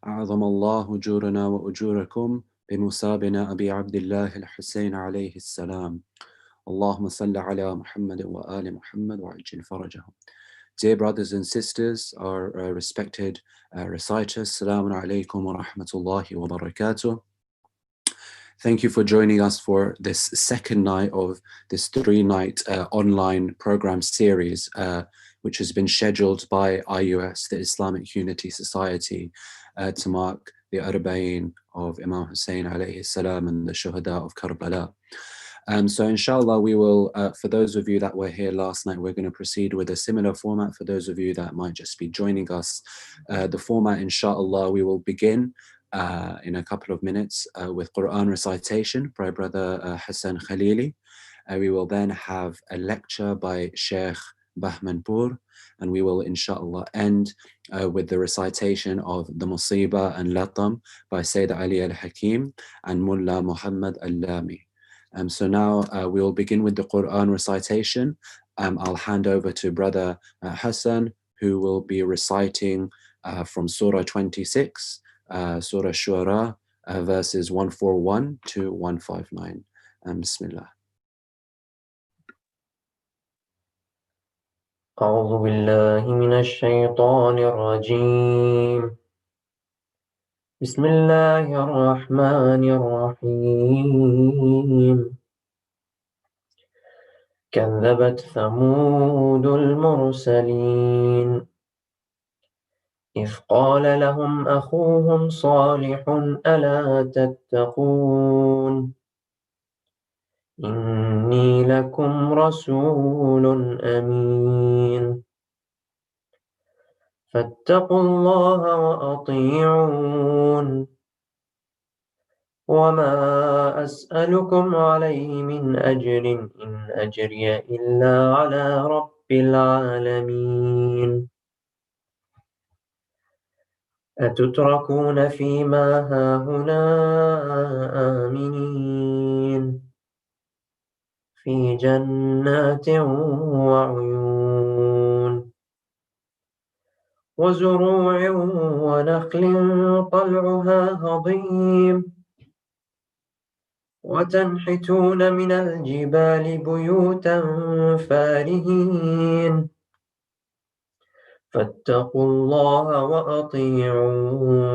أعظم الله أجورنا وأجوركم بمصابنا أبي عبد الله الحسين عليه السلام. اللهم صل على محمد وآل محمد وعجل فرجهم. Dear brothers and sisters, our respected reciters, Assalamu alaikum wa rahmatullahi wa barakatuh. Thank you for joining us for this second night of this 3-night online program series, which has been scheduled by IUS, the Islamic Unity Society, to mark the Arbaeen of Imam Hussain Alaihissalam and the Shuhada of Karbala. So inshallah, we will, for those of you that were here last night, we're going to proceed with a similar format. For those of you that might just be joining us, the format, inshallah, we will begin in a couple of minutes with Quran recitation by Brother Hassan Khalili. We will then have a lecture by Sheikh Bahmanpur, and we will inshallah end with the recitation of the Musiba and Latam by Sayyid Ali al-Hakim and Mullah Muhammad al-Lami. So now we will begin with the Quran recitation. I'll hand over to Brother Hassan, who will be reciting from Surah 26, Surah Shuara, verses 141 to 159. Bismillah. أعوذ بالله من الشيطان الرجيم. بسم الله الرحمن الرحيم. كذبت ثمود المرسلين إذ قال لهم أخوهم صالح ألا تتقون إني لكم رسول أمين فاتقوا الله وأطيعون وما أسألكم عليه من أجر إن أجري إلا على رب العالمين أتتركون فيما هاهنا آمنين في جنات وعيون وزروع ونخل طلعها هضيم وتنحتون من الجبال بيوتا فارهين فاتقوا الله وأطيعون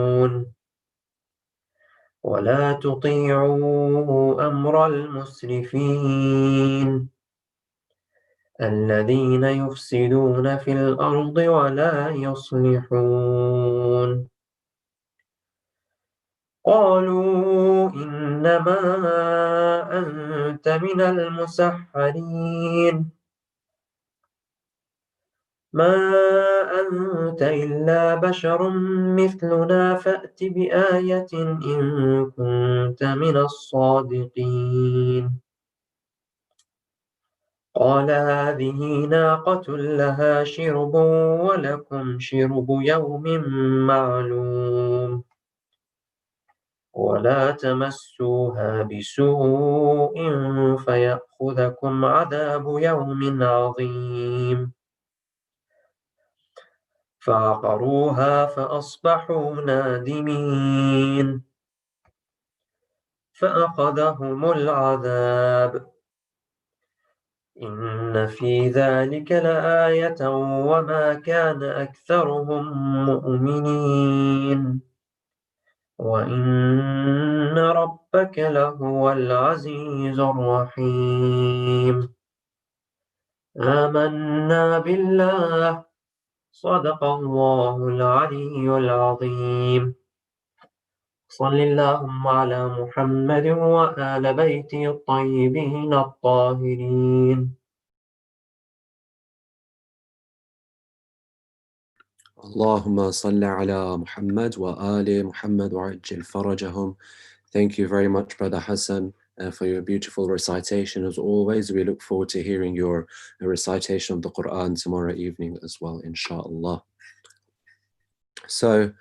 ولا تطيعوا أمر المسرفين الذين يفسدون في الأرض ولا يصلحون قالوا إنما أنت من المسحرين ما أنت إلا بشر مثلنا فأت بآية إن كنت من الصادقين قال هذه ناقة لها شرب ولكم شرب يوم معلوم ولا تمسوها بسوء فيأخذكم عذاب يوم عظيم فعقروها فأصبحوا نادمين فأخذهم العذاب إن في ذلك لآية وما كان أكثرهم مؤمنين وإن ربك لهو العزيز الرحيم آمنا بالله صدق الله العلي العظيم صل اللهم على محمد وآل بيته الطيبين الطاهرين Allahumma salli ala Muhammad wa ali Muhammad wa ajil farajahum. Thank you very much, Brother Hassan, for your beautiful recitation. As always, we look forward to hearing your recitation of the Quran tomorrow evening as well, inshallah. So,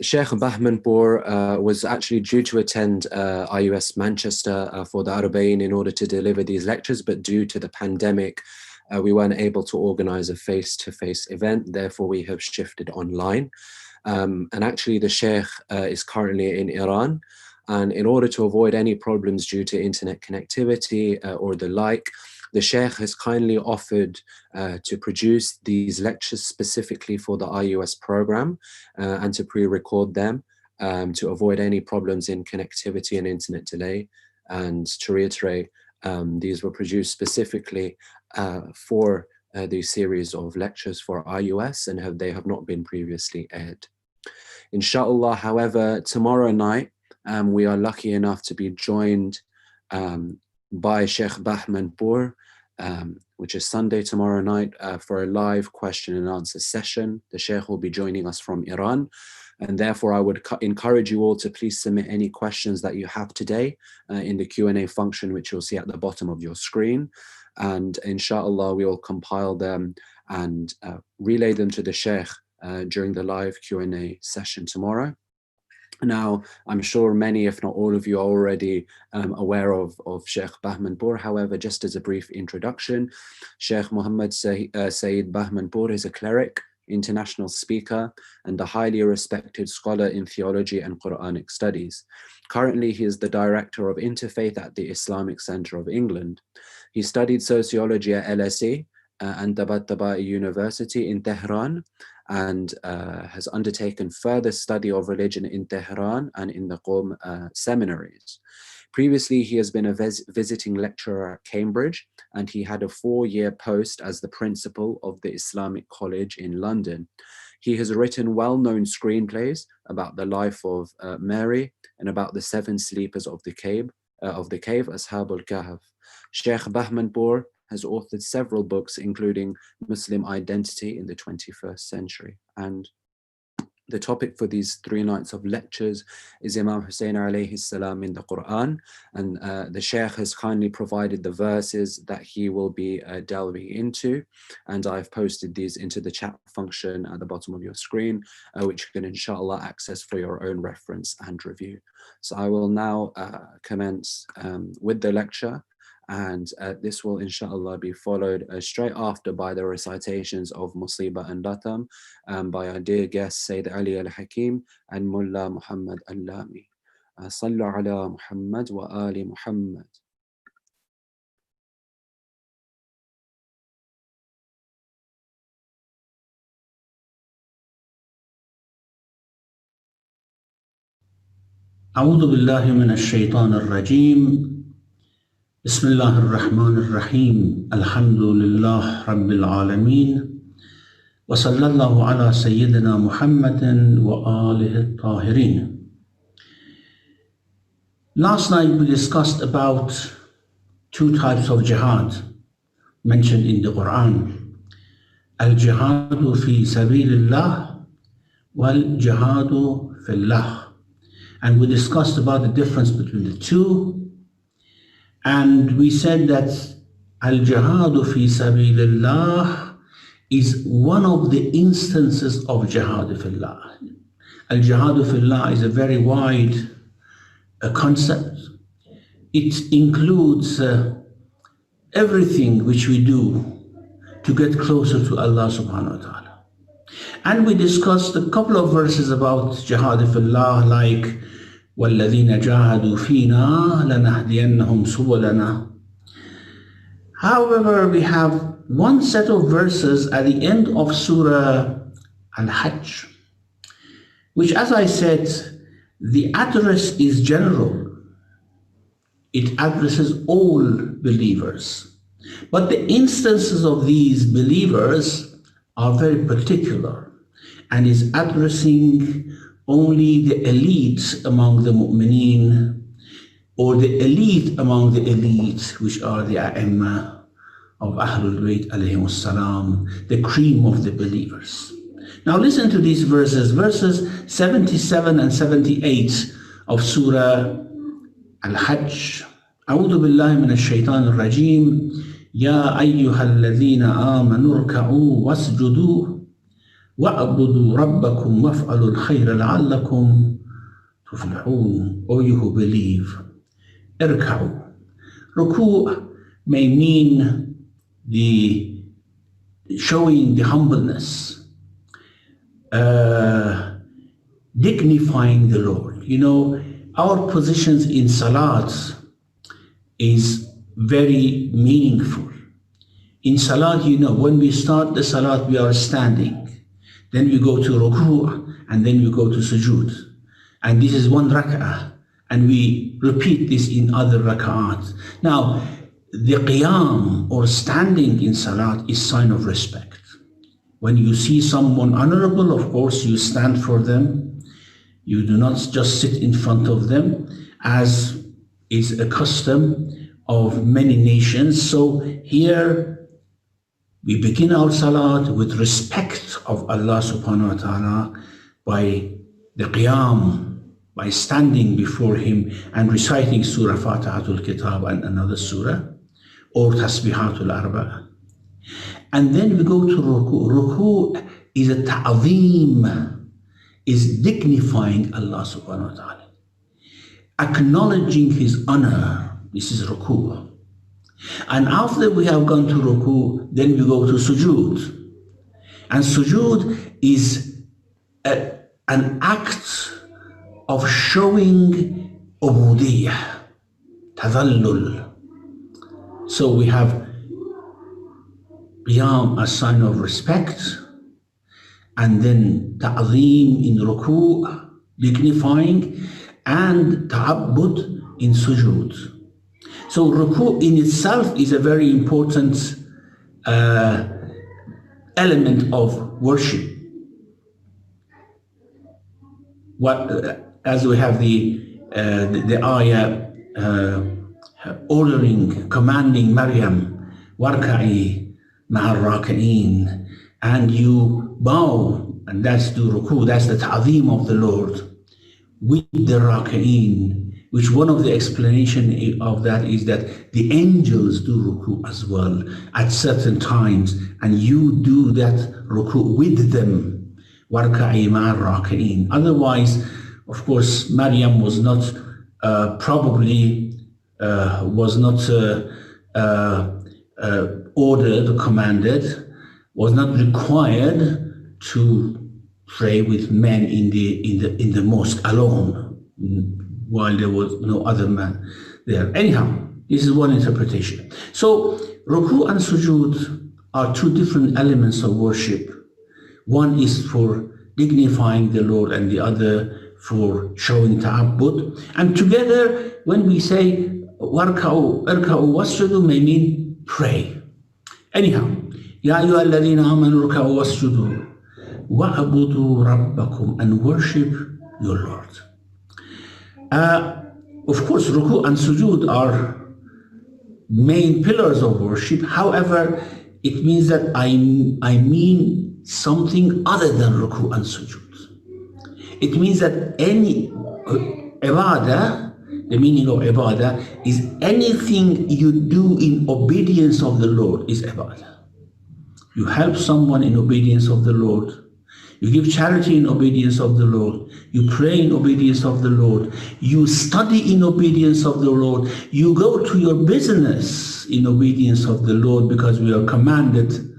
Sheikh Bahmanpur was actually due to attend IUS Manchester for the Arbaeen in order to deliver these lectures, but due to the pandemic, we weren't able to organize a face-to-face event. Therefore, we have shifted online. And actually the Sheikh is currently in Iran. And in order to avoid any problems due to internet connectivity or the like, the Sheikh has kindly offered to produce these lectures specifically for the IUS program and to pre-record them to avoid any problems in connectivity and internet delay. And to reiterate, these were produced specifically for the series of lectures for IUS, and they have not been previously aired. Inshallah, however, tomorrow night, we are lucky enough to be joined by Sheikh Bahmanpour, which is Sunday tomorrow night, for a live question and answer session. The Sheikh will be joining us from Iran. And therefore, I would encourage you all to please submit any questions that you have today in the Q&A function, which you'll see at the bottom of your screen. And inshallah, we will compile them and relay them to the Sheikh during the live Q&A session tomorrow. Now, I'm sure many, if not all of you, are already aware of Sheikh Bahmanpour. However, just as a brief introduction, Sheikh Muhammad Saeed Bahmanpour is a cleric, international speaker, and a highly respected scholar in theology and Quranic studies. Currently, he is the director of interfaith at the Islamic Center of England. He studied sociology at LSE and Tabatabai University in Tehran, and has undertaken further study of religion in Tehran and in the Qom seminaries. Previously, he has been a visiting lecturer at Cambridge, and he had a 4-year post as the principal of the Islamic College in London. He has written well-known screenplays about the life of Mary and about the 7 sleepers of the cave, Ashab al-Kahf. Sheikh Bahmanpour has authored several books, including Muslim Identity in the 21st Century. And the topic for these 3 nights of lectures is Imam Hussain Alaihissalam in the Quran. And the Sheikh has kindly provided the verses that he will be delving into. And I've posted these into the chat function at the bottom of your screen, which you can inshallah access for your own reference and review. So I will now commence with the lecture. And this will inshallah be followed straight after by the recitations of Musiba and Latam by our dear guests Sayyid Ali al-Hakim and Mullah Muhammad al-Lami. Sallu ala Muhammad wa ali Muhammad. أعوذ بالله من الشيطان الرجيم بسم الله الرحمن الرحيم الحمد لله رب العالمين وصلى الله على سيدنا محمد وآله الطاهرين. Last night we discussed about 2 types of jihad mentioned in the Quran. Al-jihadu fi sabilillah wal-jihadu fillah. And we discussed about the difference between the two. And we said that al-jihadu fi sabilillah is one of the instances of jihad fillah. Al-jihadu fillah is a very wide concept. It includes everything which we do to get closer to Allah subhanahu wa ta'ala. And we discussed a couple of verses about jihad fillah, like وَالَّذِينَ جَاهَدُوا فِينَا لَنَهْدِيَنَّهُمْ سُبُلَنَا. However, we have one set of verses at the end of Surah Al-Hajj, which, as I said, the address is general. It addresses all believers. But the instances of these believers are very particular and is addressing only the elite among the mu'mineen, or the elite among the elite, which are the A'imma of Ahlul Bayt Alaihissalam, the cream of the believers. Now listen to these verses 77 and 78 of Surah Al-Hajj. أعوذ بالله من الشيطان الرجيم يا أيها الذين آمنوا اركعوا واسجدوا وَأَعْبُدُوا رَبَّكُمْ وَافْعَلُوا الْخَيْرَ لَعَلَّكُمْ تُفْلِحُونَ. O you who believe, irka'u. Ruku' may mean the showing the humbleness, dignifying the Lord. You know, our positions in Salat is very meaningful. In Salat, you know, when we start the Salat, we are standing. Then we go to Ruku' and then we go to Sujood. And this is one rak'ah. And we repeat this in other rak'ahs. Now, the qiyam or standing in Salat is sign of respect. When you see someone honorable, of course, you stand for them. You do not just sit in front of them, as is a custom of many nations. So here we begin our salat with respect of Allah subhanahu wa ta'ala by the qiyam, by standing before Him and reciting Surah Fatihatul Kitab and another surah, or Tasbihatul Arbaeen. And then we go to Ruku'. Ruku' is a ta'zeem, is dignifying Allah subhanahu wa ta'ala, acknowledging His honor. This is Ruku'. And after we have gone to Ruku', then we go to Sujood. And Sujood is an act of showing ubudiyah, tadallul. So we have qiyam, a sign of respect, and then ta'zeem in ruku', dignifying, and ta'abbud in sujood. So ruku' in itself is a very important element of worship. As we have the ayah ordering, commanding Maryam, warka'i ma'ar raka'in, and you bow, and that's the ruku', that's the ta'zeem of the Lord, with the raka'in, which one of the explanation of that is that the angels do ruku' as well at certain times, and you do that ruku' with them, warka'i ma'ar raka'in. Otherwise, of course, Maryam was not ordered or commanded, was not required to pray with men in the mosque alone, while there was no other man there. Anyhow, this is one interpretation. So ruku' and sujood are two different elements of worship. One is for dignifying the Lord, and the other for showing ta'abbud. And together, when we say warka'u, irka'u, wasjudu, may mean pray. Anyhow, ya ayyuha alladhina amanu ruka'u wasjudu wa'budu rabbakum, and worship your Lord. Of course, ruku' and sujood are main pillars of worship. However, it means that I mean something other than ruku' and sujood. It means that any ibadah, the meaning of ibadah is anything you do in obedience of the Lord is ibadah. You help someone in obedience of the Lord. You give charity in obedience of the Lord. You pray in obedience of the Lord. You study in obedience of the Lord. You go to your business in obedience of the Lord, because we are commanded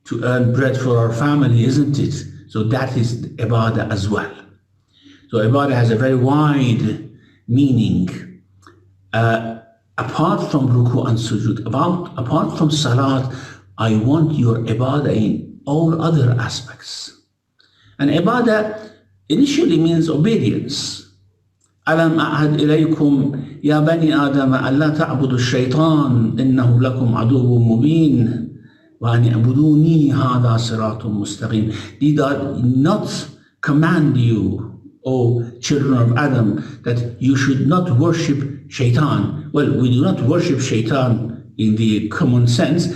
to earn bread for our family, isn't it? So that is ibadah as well. So ibadah has a very wide meaning. Apart from ruku' and sujood, apart from salat, I want your ibadah in all other aspects. And ibadah initially means obedience. أَلَمْ أَعْهَدْ إِلَيْكُمْ يَا بَنِي آدَمَ أَلَّا تَعْبُدُوا الشَّيْطَانَ إِنَّهُ لَكُمْ عَدُوٌّ مُبِينٌ وَأَنِ اعْبُدُونِي هَذَا صِرَاطٌ مُسْتَقِيمٌ. Did I not command you, O children of Adam, that you should not worship shaitan? Well, we do not worship shaitan in the common sense.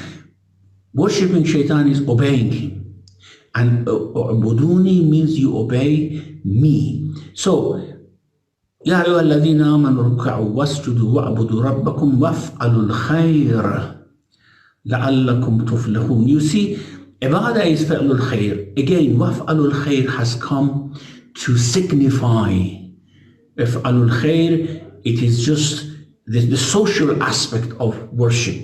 Worshipping shaitan is obeying him. And ubuduni means you obey me. So, يا أيها الذين آمنوا اركعوا واسجدوا واعبدوا ربكم وافعلوا الخير لعلكم تفلحون. You see, ibadah is فعل الخير. Again, وافعلوا الخير has come to signify افعلوا الخير. It is just the social aspect of worship.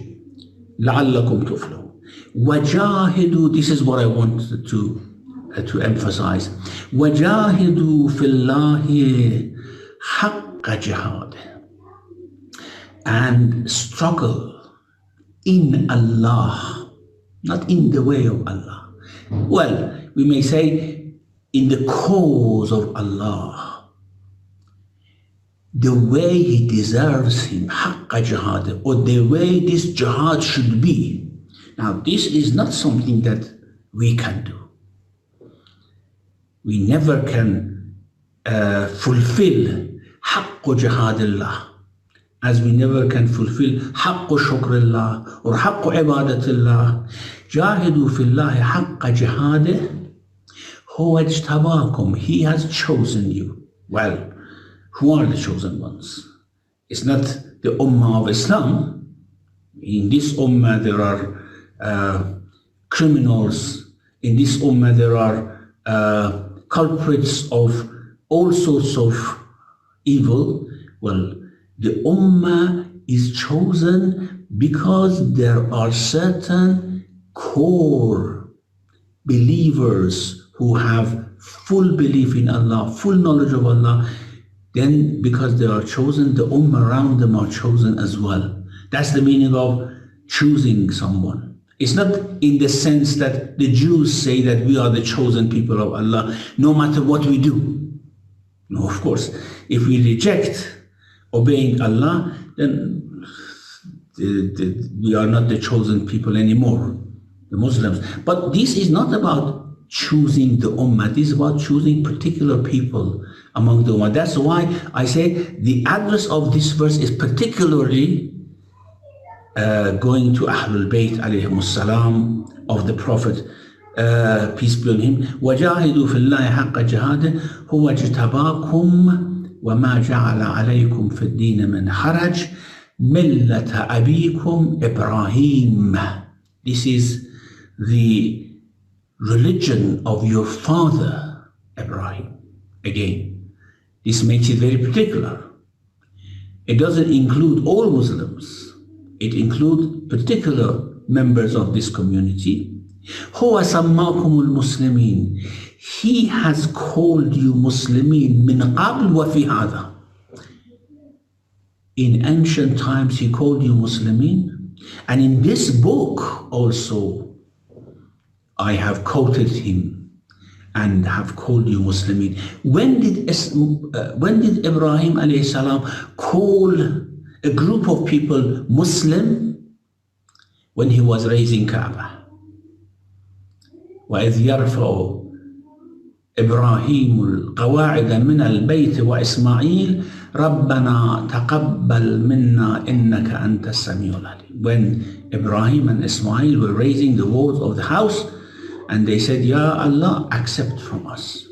لعلكم تفلحون. وجاهدوا, this is what I wanted to to emphasize. وَجَاهِدُوا فِي اللَّهِ حَقَّ جِهَادِهِ. And struggle in Allah, not in the way of Allah. Well, we may say in the cause of Allah, the way He deserves Him, حَقَّ جِهَادِهِ, or the way this jihad should be. Now, this is not something that we can do. We never can fulfill حَقُّ جِهَادِ اللَّهِ, as we never can fulfill حَقُّ شُكْرِ اللَّهِ or حَقُّ عِبَادَةِ اللَّهِ. جَاهِدُوا فِي اللَّهِ حَقَّ جِهَادِهِ هُوَ اجْتَبَاكُمْ. He has chosen you. Well, who are the chosen ones? It's not the Ummah of Islam. In this Ummah there are criminals. In this Ummah there are culprits of all sorts of evil. Well, the Ummah is chosen because there are certain core believers who have full belief in Allah, full knowledge of Allah. Then because they are chosen, the Ummah around them are chosen as well. That's the meaning of choosing someone. It's not in the sense that the Jews say that we are the chosen people of Allah, no matter what we do. No, of course, if we reject obeying Allah, then we are not the chosen people anymore, the Muslims. But this is not about choosing the Ummah. This is about choosing particular people among the Ummah. That's why I say the address of this verse is particularly going to Ahlul Bayt Alaihissalam of the Prophet, peace be on him. وَجَاهِدُوا فِي اللَّهِ حَقَّ جِهَادِهِ هُوَ اجْتَبَاكُمْ وَمَا جَعَلَ عَلَيْكُمْ فِي الدِّينِ مِنْ حَرَجٍ مِلَّةَ أَبِيكُمْ إِبْرَاهِيمَ. This is the religion of your father, Ibrahim. Again, this makes it very particular. It doesn't include all Muslims. It includes particular members of this community. هُوَ سَمَّاكُمُ الْمُسْلِمِينَ. He has called you Muslimin min qabl wa fi hadha. In ancient times, He called you Muslimin. And in this book also, I have quoted Him and have called you Muslimin. When did Ibrahim alayhi salam call a group of people Muslim? When he was raising Kaaba. وَإِذْ يَرْفَعُ إبراهيم القواعد من البيت وإسماعيل ربنا تقبل منا إنك أنت السميع العليم. When Ibrahim and Ismail were raising the walls of the house, and they said, Ya Allah, accept from us.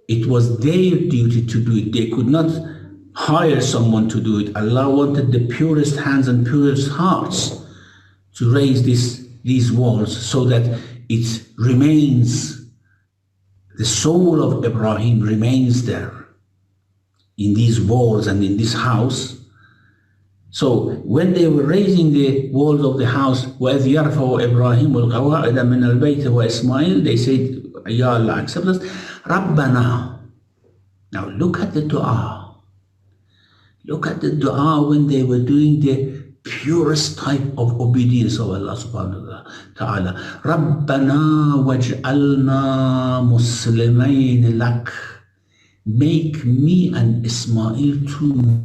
It was their duty to do it. They could not hire someone to do it. Allah wanted the purest hands and purest hearts to raise these walls so that it remains, the soul of Ibrahim remains there in these walls and in this house. So when they were raising the walls of the house, وَإِذْ يَرْفَعُ إِبْرَاهِيمُ الْقَوَاعِدَ مِنَ الْبَيْتِ وَإِسْمَاعِيل, they said, Ya Allah, accept us. رَبَّنَا. Now look at the dua. Look at the dua when they were doing the purest type of obedience of Allah subhanahu wa ta'ala. رَبَّنَا وَاجْعَلْنَا مُسْلِمَيْنِ لَكَ. Make me and Ismail two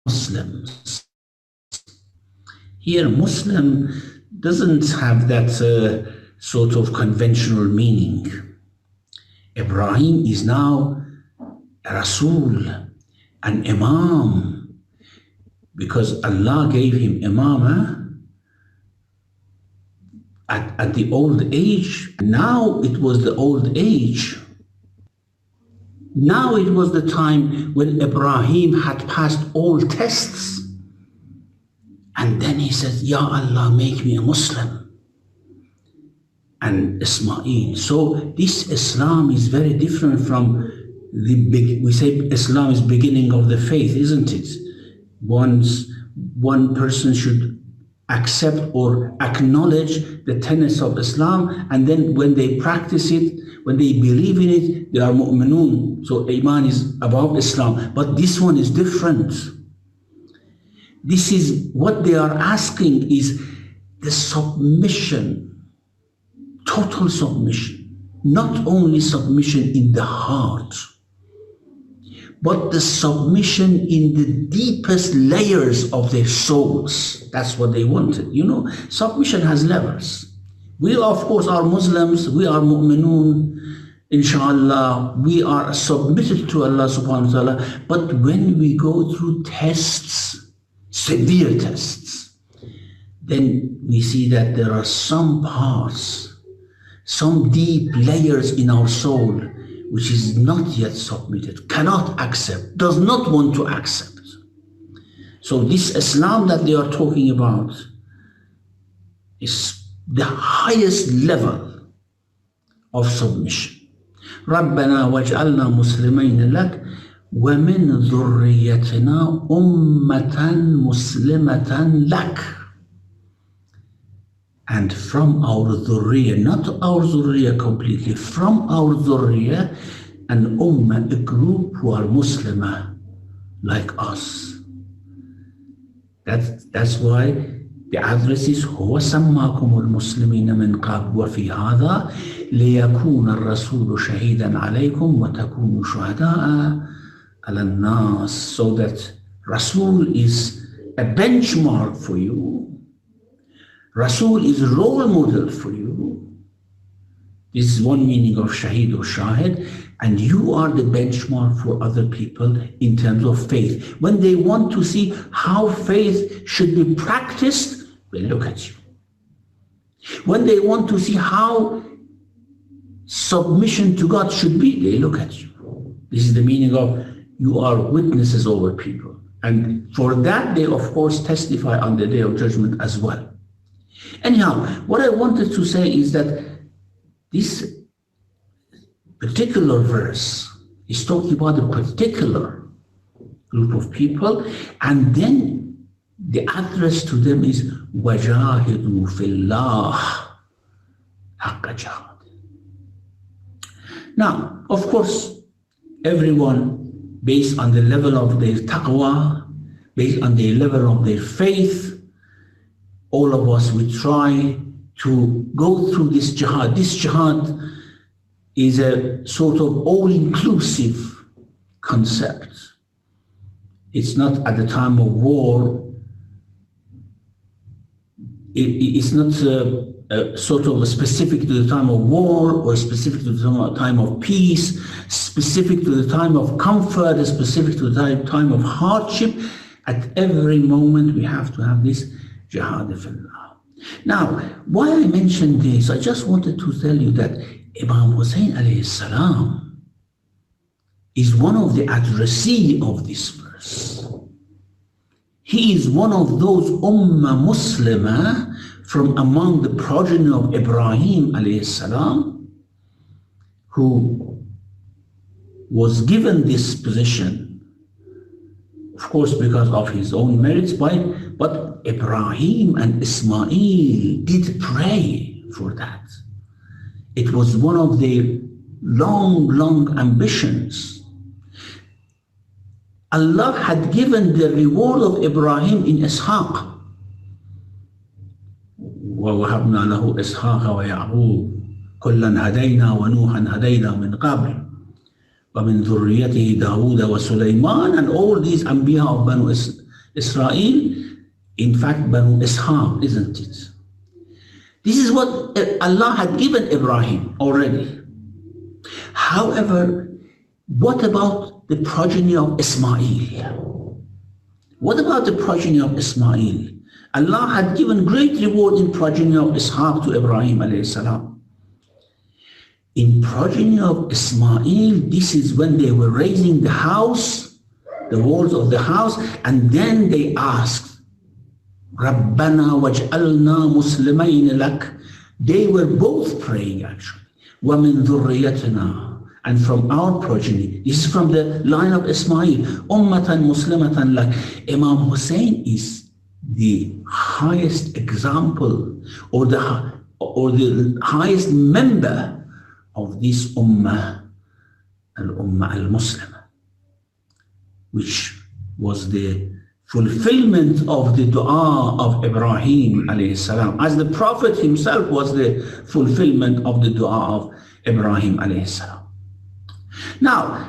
Muslims. Here, Muslim doesn't have that sort of conventional meaning. Ibrahim is now a Rasul, an Imam, because Allah gave him Imamah at the old age. Now it was the old age. Now it was the time when Ibrahim had passed all tests. And then he said, Ya Allah, make me a Muslim. And Ismail. So this Islam is very different from we say Islam is beginning of the faith, isn't it? One person should accept or acknowledge the tenets of Islam, and then when they practice it, when they believe in it, they are mu'minun. So Iman is above Islam. But this one is different. This is what they are asking, is the submission, total submission. Not only submission in the heart, but the submission in the deepest layers of their souls. That's what they wanted. You know, submission has levels. We, of course, are Muslims, we are mu'minun, inshallah, we are submitted to Allah subhanahu wa ta'ala. But when we go through tests, severe tests, then we see that there are some parts, some deep layers in our soul which is not yet submitted, cannot accept, does not want to accept. So this Islam that they are talking about is the highest level of submission. رَبَّنَا وَاجْعَلْنَا مُسْلِمَيْنِ لَكَ وَمِنْ ذُرِّيَّتِنَا أُمَّةً مُسْلِمَةً لَكَ. And from our dhurriya, not our dhurriya completely, from our dhurriya, an ummah, a group who are Muslimah, like us. That's why the address is هو سماكم المسلمين من قبل وفي هذا ليكون الرسول شهيدا عليكم وتكونوا شهداء على الناس. So that Rasul is a benchmark for you. Rasul is a role model for you. This is one meaning of Shaheed or Shahid. And you are the benchmark for other people in terms of faith. When they want to see how faith should be practiced, they look at you. When they want to see how submission to God should be, they look at you. This is the meaning of you are witnesses over people. And for that, they of course testify on the Day of Judgment as well. Anyhow, what I wanted to say is that this particular verse is talking about a particular group of people, and then the address to them is وَجَاهِدُوا فِي اللَّهِ حَقَّ جَهَادٍ. Now, of course, everyone, based on the level of their taqwa, based on the level of their faith, all of us, we try to go through this jihad. This jihad is a sort of all-inclusive concept. It's not at the time of war. It's not sort of specific to the time of war or specific to the time of peace, specific to the time of comfort, specific to the time of hardship. At every moment, we have to have this jihad fillah. Now, why I mentioned this, I just wanted to tell you that Imam Hussain Alaihissalam is one of the addressee of this verse. He is one of those Ummah Muslimah from among the progeny of Ibrahim Alaihissalam, who was given this position, of course, because of his own merits, but Ibrahim and Ismail did pray for that. It was one of their long ambitions. Allah had given the reward of Ibrahim in Ishaq. وَوَهَبْنَا لَهُ إِسْحَاقَ وَيَعْقُوبَ كُلًّا هَدَيْنَا وَنُوحًا هَدَيْنَا مِنْ قَبْلِ وَمِنْ ذُرِّيَّتِهِ دَاوُودَ وَسُلَيْمَانَ. And all these Anbiya of Banu Israel, in fact, Banu Ishaq, isn't it? This is what Allah had given Ibrahim already. However, what about the progeny of Ismail? What about the progeny of Ismail? Allah had given great reward in progeny of Ishaq to Ibrahim alayhi salam. In progeny of Ismail, this is when they were raising the house, the walls of the house, and then they asked, Rabbana waj'alna muslimayn lak. They were both praying actually. وَمِن ذُرِّيَّتِنَا. And from our progeny, this is from the line of Ismail, ummatan muslimatan lak. Imam Hussain is the highest example or the highest member of this Ummah, al-Ummah al-Muslimah, which was the fulfillment of the dua of Ibrahim alayhi salam, as the Prophet himself was the fulfillment of the dua of Ibrahim alayhi salam. Now,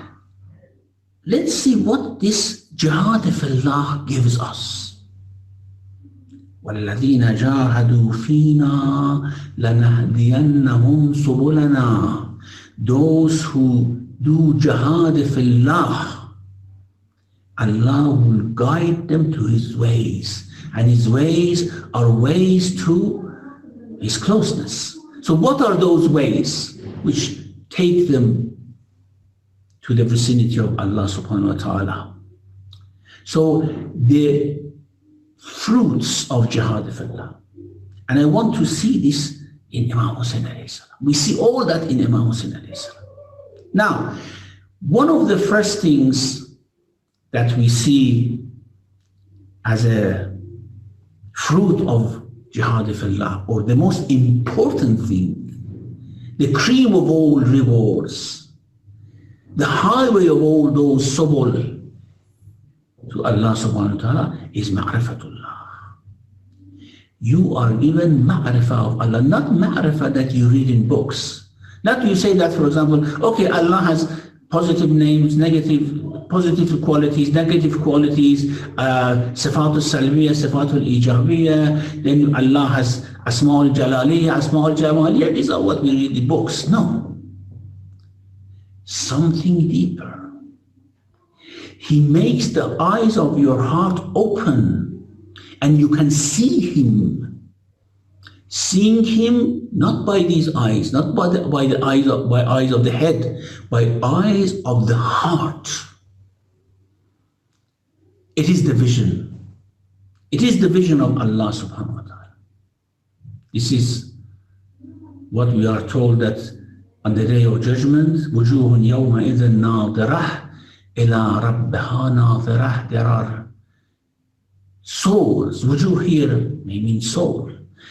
let's see what this jihad fillah gives us. وَالَّذِينَ جَاهَدُوا فِينَا لَنَهْدِيَنَّهُمْ سُبُلَنَا. Those who do jihad fillah, Allah will guide them to His ways, and His ways are ways to His closeness. So what are those ways which take them to the vicinity of Allah subhanahu wa ta'ala? So the fruits of jihad fillah, and I want to see this in Imam Hussain alayhi salam. We see all that in Imam Hussain alayhi salam. Now, one of the first things that we see as a fruit of jihad fillah, or the most important thing, the cream of all rewards, the highway of all those subul to Allah subhanahu wa ta'ala, is ma'rifatullah. You are given ma'rifah of Allah, not ma'rifah that you read in books. Not you say that, for example, okay, Allah has positive names, positive qualities, negative qualities, sifatul salbiya, sifatul ijabiyya, then Allah has asma'ul jalaliyya, asma'ul jamaliyya. These are what we read in the books. No. Something deeper. He makes the eyes of your heart open, and you can see Him. Seeing Him not by these eyes, not by eyes of the head, by eyes of the heart. It is the vision. It is the vision of Allah subhanahu wa ta'ala. This is what we are told, that on the day of judgment, وُجُوهٌ يَوْمَئِذٍ نَاظِرَةٌ إِلَىٰ رَبِّهَا نَاظِرَةٌ. There are souls. Wujuh here may mean soul.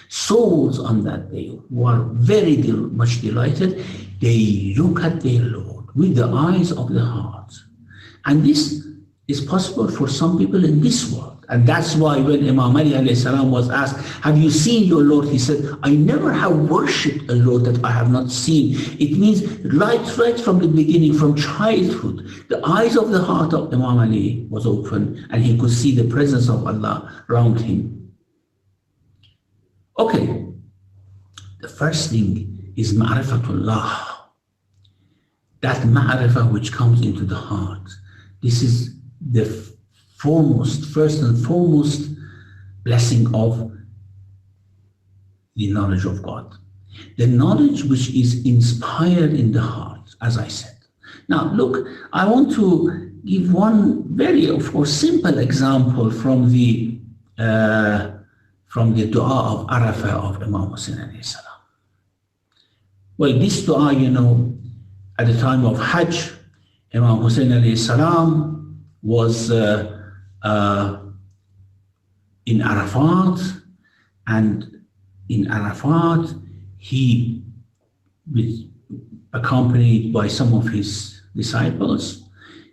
Souls on that day who are very much delighted. They look at their Lord with the eyes of the heart. And this is possible for some people in this world. And that's why when Imam Ali alayhi salam was asked, have you seen your Lord? He said, I never have worshipped a Lord that I have not seen. It means right from the beginning, from childhood, the eyes of the heart of Imam Ali was open, and he could see the presence of Allah around him. Okay, the first thing is ma'rifatullah. That ma'rifah which comes into the heart. This is the first and foremost blessing of the knowledge of God. The knowledge which is inspired in the heart, as I said. Now, look, I want to give one very, of course, simple example from the dua of Arafah of Imam Hussain alayhi salam. Well, this dua, at the time of Hajj, Imam Hussain alayhi salam was in Arafat, and in Arafat he was accompanied by some of his disciples.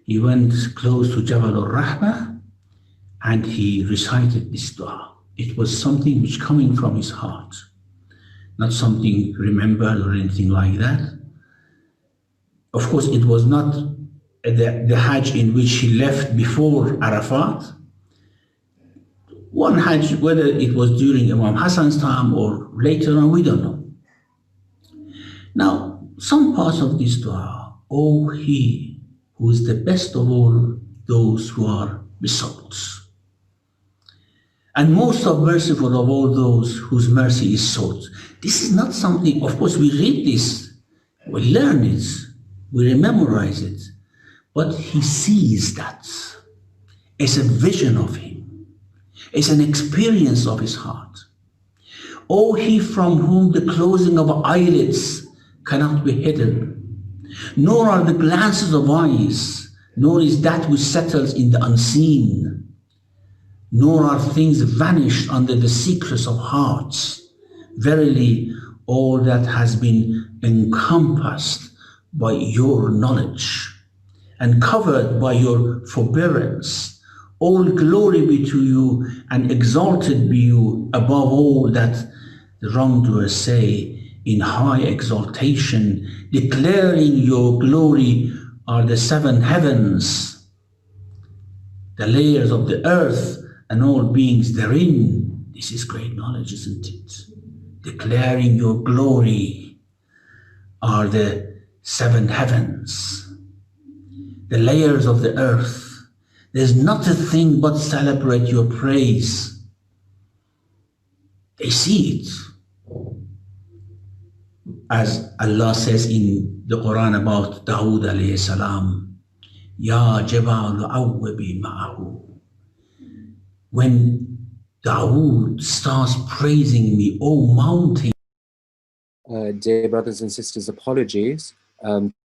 He went close to Jabal al-Rahmah and he recited this dua. It was something which coming from his heart, not something remembered or anything like that. Of course, it was not the Hajj in which he left before Arafat. One Hajj, whether it was during Imam Hassan's time or later on, we don't know. Now, some parts of this dua, O He who is the best of all those who are besought, and most merciful of all those whose mercy is sought. This is not something, of course, we read this, we learn it, we memorize it, but he sees that. It's a vision of him. It's an experience of his heart. O He from whom the closing of eyelids cannot be hidden, nor are the glances of eyes, nor is that which settles in the unseen. nor are things vanished under the secrets of hearts. Verily, all that has been encompassed by your knowledge and covered by your forbearance. All glory be to you and exalted be you above all that the wrongdoers say in high exaltation, declaring your glory are the seven heavens, the layers of the earth and all beings therein. This is great knowledge, isn't it? Declaring your glory are the seven heavens, the layers of the earth. There's not a thing but celebrate your praise. They see it. As Allah says in the Quran about Dawood Alaihissalam, Ya Jabal Awwabi Ma'ahu. When Dawood starts praising me, O mountain. Dear brothers and sisters, apologies.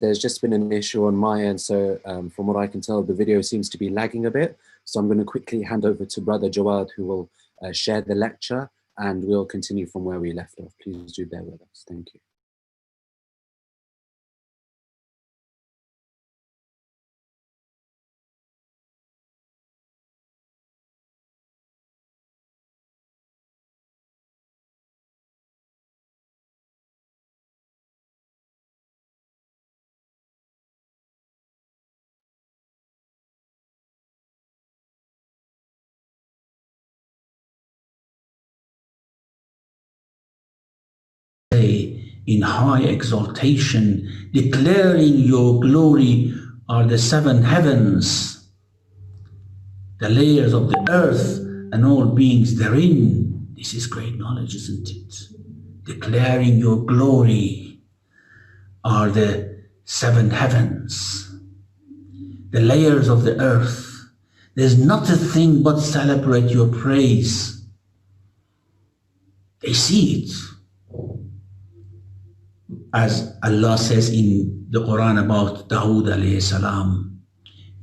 There's just been an issue on my end, so from what I can tell, the video seems to be lagging a bit. So I'm going to quickly hand over to Brother Jawad, who will share the lecture, and we'll continue from where we left off. Please do bear with us. Thank you. In high exaltation, declaring your glory are the seven heavens, the layers of the earth and all beings therein. This is great knowledge, isn't it? Declaring your glory are the seven heavens, the layers of the earth. There's not a thing but celebrate your praise. They see it. As Allah says in the Quran about Dawood Alaihissalam,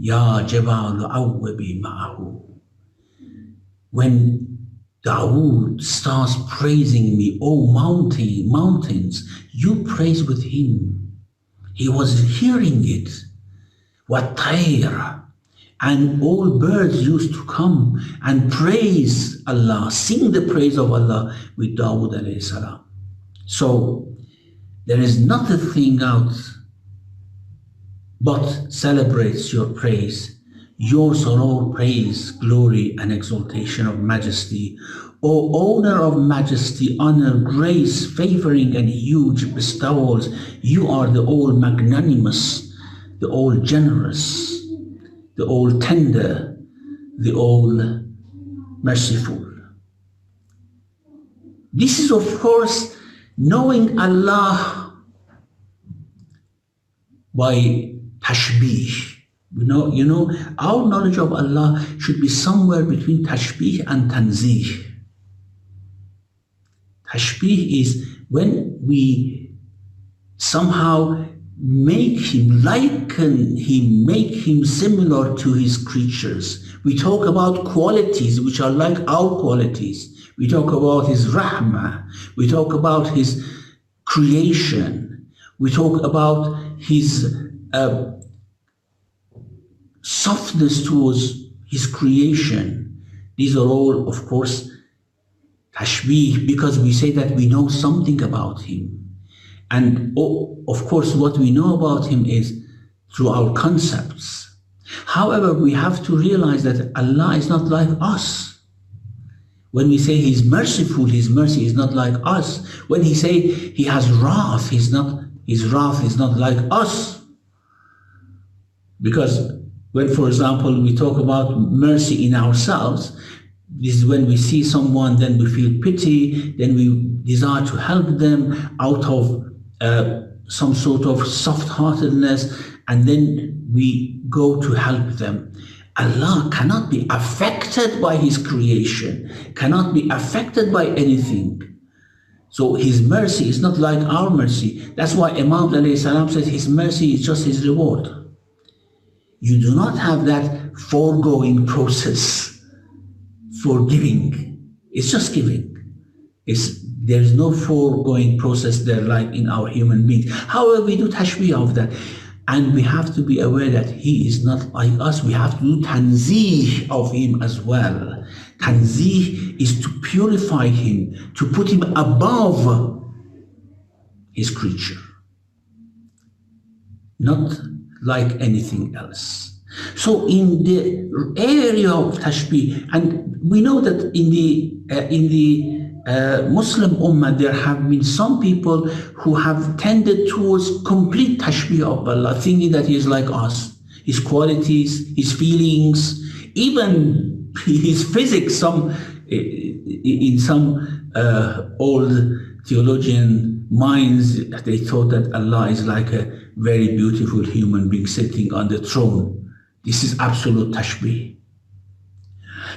Ya Jabal Awwabi Ma'ahu. When Dawood starts praising me, O mountains, you praise with him. He was hearing it. وَالطَّيْرَ, and all birds used to come and praise Allah, sing the praise of Allah with Dawood Alaihissalam. So there is not a thing out but celebrates your praise. Yours are all praise, glory, and exaltation of majesty. O owner of majesty, honor, grace, favoring, and huge bestowals, you are the all magnanimous, the all generous, the all tender, the all merciful. This is, of course, knowing Allah by tashbih. You know, our knowledge of Allah should be somewhere between tashbih and tanzih. Tashbih is when we somehow make him, liken him, make him similar to his creatures. We talk about qualities which are like our qualities. We talk about his rahmah. We talk about his creation. We talk about his softness towards his creation. These are all, of course, tashbih, because we say that we know something about him. And of course, what we know about him is through our concepts. However, we have to realize that Allah is not like us. When we say he's merciful, his mercy is not like us. When he say he has wrath, his wrath is not like us. Because when, for example, we talk about mercy in ourselves, this is when we see someone, then we feel pity, then we desire to help them out of some sort of soft-heartedness, and then we go to help them. Allah cannot be affected by his creation, cannot be affected by anything. So his mercy is not like our mercy. That's why Imam Alaihissalam said his mercy is just his reward. You do not have that foregoing process for giving. It's just giving. There's no foregoing process there like in our human beings. However, we do tashbih of that. And we have to be aware that he is not like us. We have to do tanzih of him as well. Tanzih is to purify him, to put him above his creature, not like anything else. So in the area of tashbih, and we know that in the Muslim Ummah, there have been some people who have tended towards complete tashbih of Allah, thinking that He is like us, His qualities, His feelings, even His physics. In some old theologian minds, they thought that Allah is like a very beautiful human being sitting on the throne. This is absolute tashbih.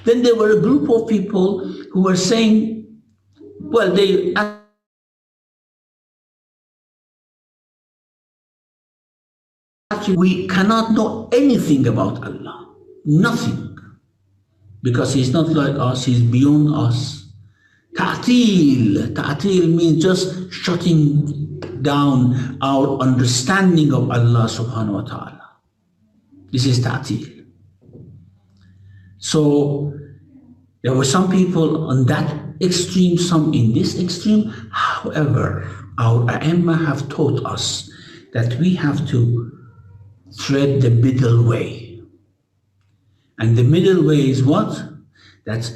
Then there were a group of people who were saying, well, we cannot know anything about Allah, nothing, because He's not like us, He's beyond us. Ta'til means just shutting down our understanding of Allah subhanahu wa ta'ala. This is ta'til. So there were some people on that extreme, some in this extreme. However, our A'imma have taught us that we have to thread the middle way. And the middle way is what? That,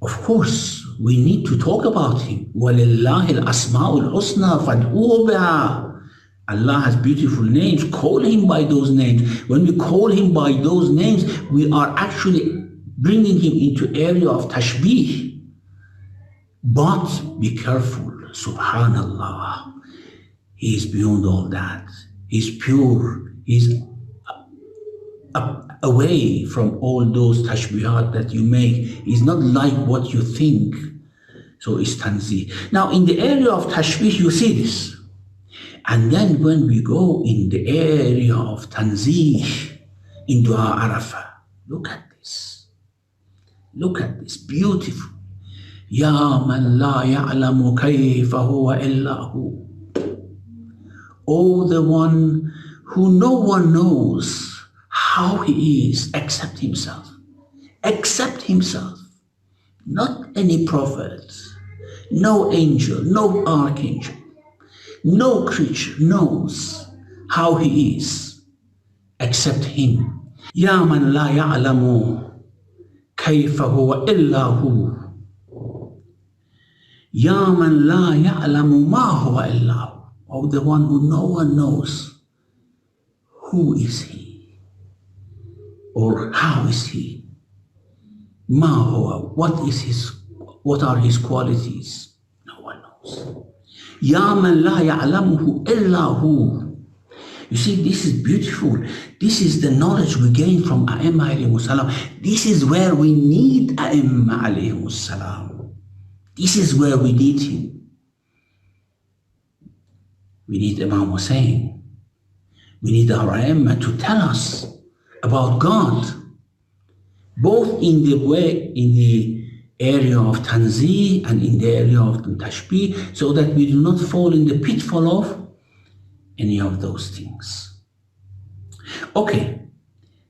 of course, we need to talk about Him. وَلِلَّهِ الْأَسْمَاءُ الْحُسْنَى فَادْعُوهُ بِهَا. Allah has beautiful names. Call Him by those names. When we call Him by those names, we are actually bringing Him into area of tashbih. But be careful, subhanallah. He is beyond all that. He's pure. He's away from all those tashbihat that you make. He's not like what you think. So it's tanzih. Now in the area of tashbih, you see this. And then when we go in the area of tanzih, in Dua Arafah, look at this. Look at this, beautiful. Ya man la ya'lamu kayfa huwa illa hu. Oh, the one who no one knows how he is except himself. Except himself. Not any prophet, no angel, no archangel, no creature knows how he is except him. Ya man la ya'lamu kayfa huwa illa hu. Ya man la ya'lamu ma huwa illa hu. Oh, the one who no one knows. Who is he? Or how is he? Ma huwa. What are his qualities? No one knows. Ya man la ya'lamuhu illa hu. You see, this is beautiful. This is the knowledge we gain from A'imma alayhimus salam. This is where we need A'imma alayhimus salam. This is where we need him. We need Imam Hussain. We need our A'imma to tell us about God, both in the area of tanzih and in the area of tashbih, so that we do not fall in the pitfall of any of those things. Okay,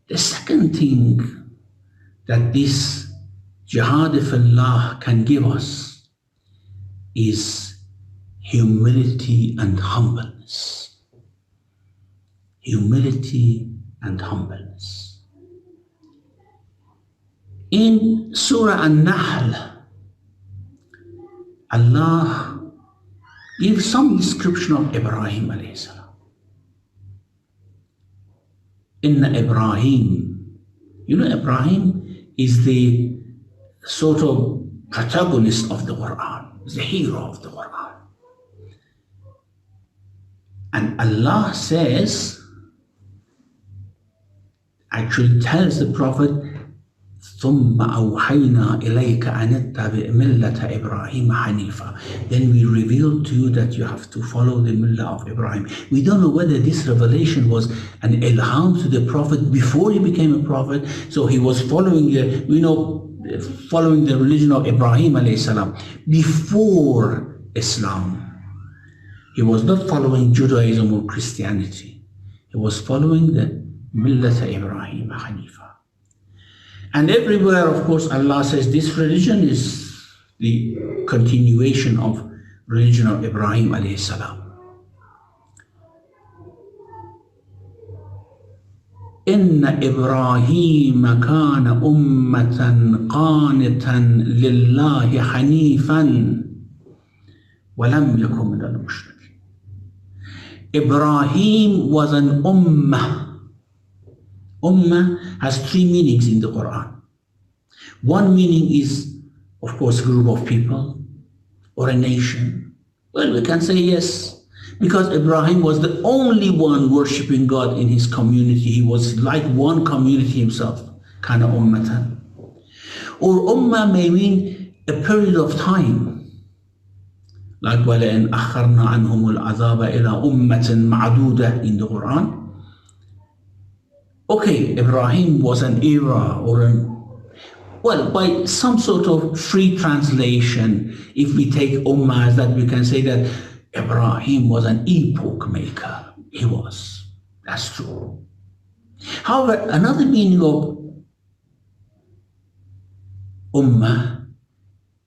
the second thing that this jihad fillah can give us is humility and humbleness. Humility and humbleness. In Surah An-Nahl, Allah gives some description of Ibrahim alayhi salam. Inna Ibrahim. You know, Ibrahim is the sort of protagonist of the Quran, is the hero of the Quran. And Allah says, actually tells the Prophet, ثُمَّ أَوْحَيْنَا إِلَيْكَ أَنِ اتَّبِعْ مِلَّةَ إِبْرَاهِيمَ حَنِيفًا. Then we revealed to you that you have to follow the millah of Ibrahim. We don't know whether this revelation was an ilham to the Prophet before he became a prophet, so he was following, following the religion of Ibrahim Alaihissalam before Islam. He was not following Judaism or Christianity. He was following the Millat Ibrahim Hanifa. And everywhere, of course, Allah says this religion is the continuation of religion of Ibrahim alayhi salam. Inna Ibrahim kana ummatan qanitan lillahi hanifan wa lam yakun min al-mushrikeen. Ibrahim was an ummah. Ummah has three meanings in the Quran. One meaning is, of course, a group of people or a nation. Well, we can say yes, because Ibrahim was the only one worshipping God in his community. He was like one community himself, kana ummatan. Or ummah may mean a period of time. Like وَلَئِنْ أَخَّرْنَا عَنْهُمُ الْعَذَابَ إِلَىٰ أُمَّةٍ مَعْدُودَةٍ in the Quran. Okay, Ibrahim was an era or well, by some sort of free translation, if we take ummah as that, we can say that Ibrahim was an epoch maker. He was. That's true. However, another meaning of ummah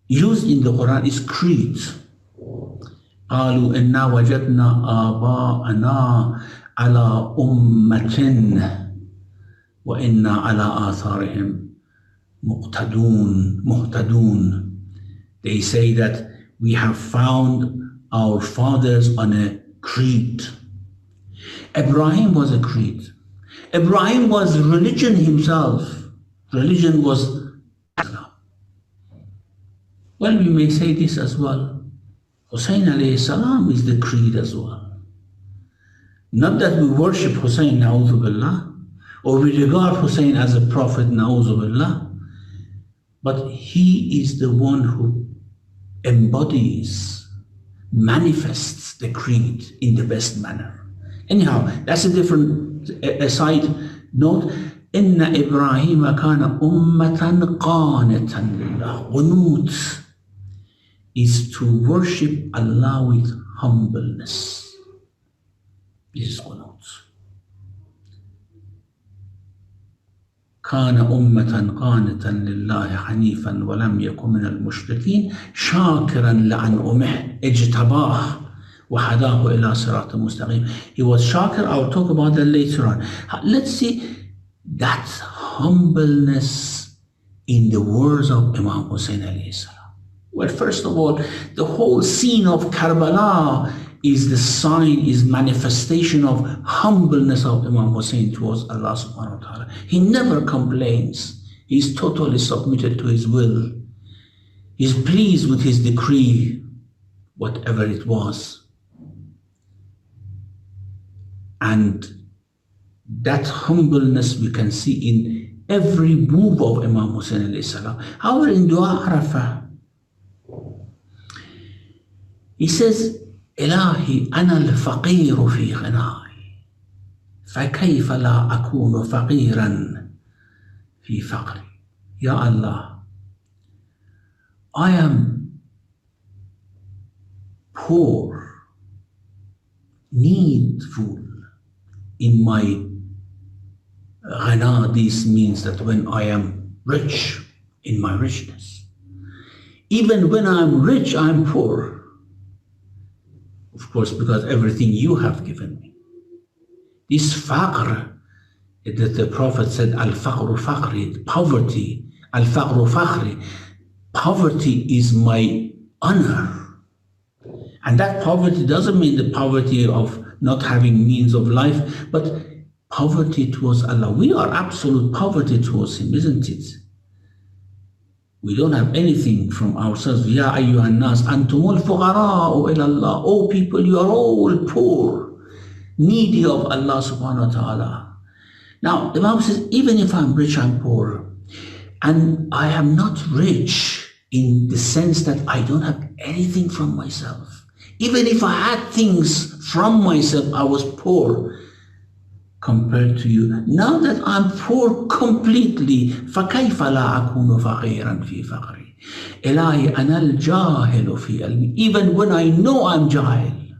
used in the Quran is creed. قالوا إنا وجدنا آباءنا على أمة وإنا على آثارهم مقتدون. They say that we have found our fathers on a creed. Ibrahim was a creed. Ibrahim was religion himself. Religion was Islam. Well, we may say this as well. Hussain Alaihissalam is the creed as well. Not that we worship Hussain, na'udhu billah, or we regard Hussain as a prophet, na'udhu billah, but he is the one who embodies, manifests the creed in the best manner. Anyhow, that's a different side note. Inna Ibrahim kana ummatan qanitan lillah. Qunut is to worship Allah with humbleness. This is qunut. كان أمة قانتا لله حنيفا ولم يكن من المشركين شاكرا لأنعمه اجتباه وهداه إلى صراط مستقيم. He was shakir. I'll talk about that later on. Let's see that humbleness in the words of Imam Hussain alayhi salam. Well, first of all, the whole scene of Karbala is the sign, is manifestation of humbleness of Imam Hussain towards Allah subhanahu wa ta'ala. He never complains. He's totally submitted to his will. He's pleased with his decree, whatever it was. And that humbleness we can see in every move of Imam Hussain alayhi salam. However, in Dua Arafah, he says, إلهي أنا الفقير في غناي فكيف لا أكون فقيرا في فقري. Ya Allah, I am poor, needful in my ghana. This means that when I am rich, in my richness. Even when I'm rich, I'm poor. Of course, because everything you have given me. This faqr, that the Prophet said, al-faqru faqri, poverty, al-faqru faqri, poverty is my honor. And that poverty doesn't mean the poverty of not having means of life, but poverty towards Allah. We are absolute poverty towards Him, isn't it? We don't have anything from ourselves. Ya ayyuhan nas, antumul fuqara'u ila Allah. Oh people, you are all poor, needy of Allah subhanahu wa ta'ala. Now, the Bible says, even if I'm rich, I'm poor. And I am not rich in the sense that I don't have anything from myself. Even if I had things from myself, I was poor. compared to you. Now that I'm poor completely, فكيف لا أكون فقيرا في فقري. إلهي أنا الجاهل في علمي. Even when I know I'm jahil.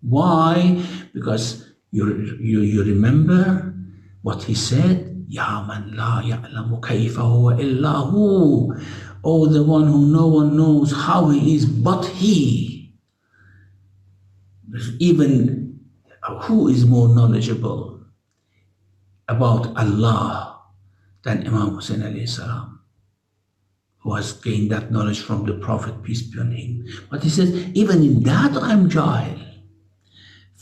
Why? Because you remember what he said? يا من لا يعلم كيف هو إلا هو. Oh, the one who no one knows how he is but he. Even who is more knowledgeable about Allah than Imam Hussain Alaihissalam, who has gained that knowledge from the Prophet, peace be on him. But he says, even in that I'm jahil.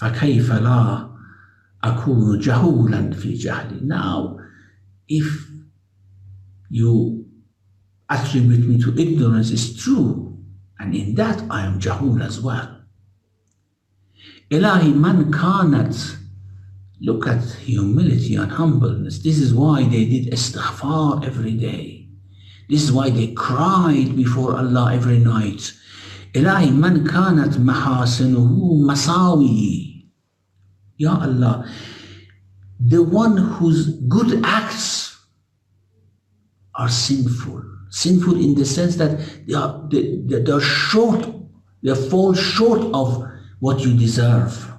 فَكَيْفَ لَا أَكُونُ جَهُولًا فِي جَهْلِ. Now, if you attribute me to ignorance, it's true. And in that I am jahul as well. Ilahi man kanat. Look at humility and humbleness. This is why they did istighfar every day. This is why they cried before Allah every night. Ilahi man kanat mahasinuhu masawi. Ya Allah, the one whose good acts are sinful. Sinful in the sense that they're short, they fall short of what you deserve.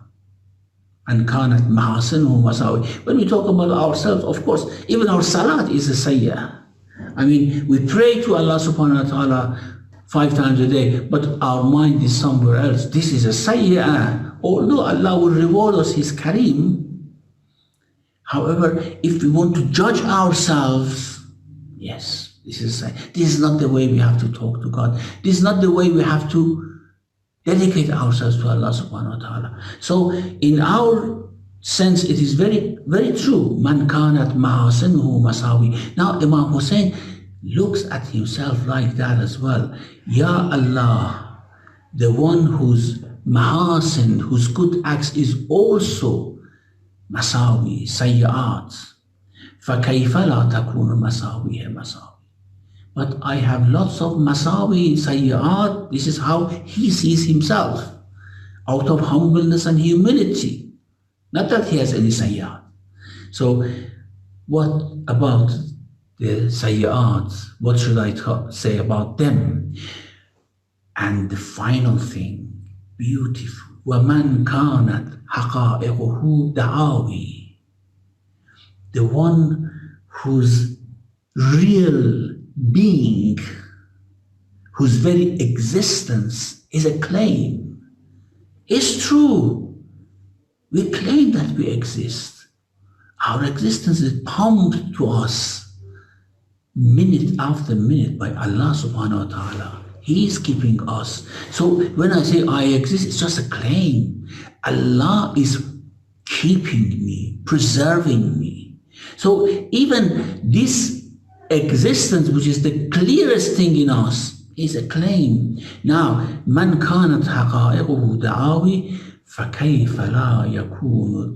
And kanat mahasinuhu masawi. When we talk about ourselves, of course, even our salat is a sayyah. I mean, we pray to Allah subhanahu wa ta'ala 5 times a day, but our mind is somewhere else. This is a sayyah. Although Allah will reward us His kareem, however, if we want to judge ourselves, yes, this is not the way we have to talk to God. This is not the way we have to dedicate ourselves to Allah subhanahu wa ta'ala. So in our sense, it is very, very true. Man kanat mahasinuhu masawi. Now Imam Hussain looks at himself like that as well. Ya Allah, the one whose mahasin, whose good acts is also masawi, sayyat. فَكَيْفَ لَا تَكُونُ مَسَاوِيهِ مَسَاوِي. But I have lots of masawi, sayyat. This is how he sees himself, out of humbleness and humility. Not that he has any sayyat. So what about the sayyat? What should I say about them? And the final thing, beautiful. وَمَنْ كَانَتْ حَقَائِقُهُ دَعَاوِي. The one whose real being, whose very existence is a claim. It's true. We claim that we exist. Our existence is pumped to us minute after minute by Allah subhanahu wa ta'ala. He is keeping us. So when I say I exist, it's just a claim. Allah is keeping me, preserving me. So even this existence, which is the clearest thing in us, is a claim. Now, man kanat haqa'iquhu da'awi, فَكَيْفَ لَا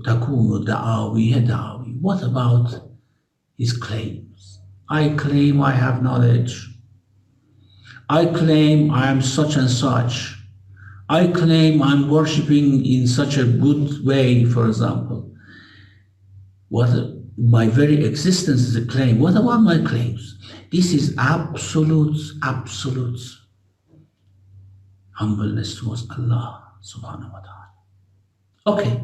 تَكُونُ دَعَاوِيهِ دَعَاوِي. What about his claims? I claim I have knowledge. I claim I am such and such. I claim I'm worshipping in such a good way, for example. My very existence is a claim. What about my claims? This is absolute humbleness towards Allah subhanahu wa ta'ala. Okay.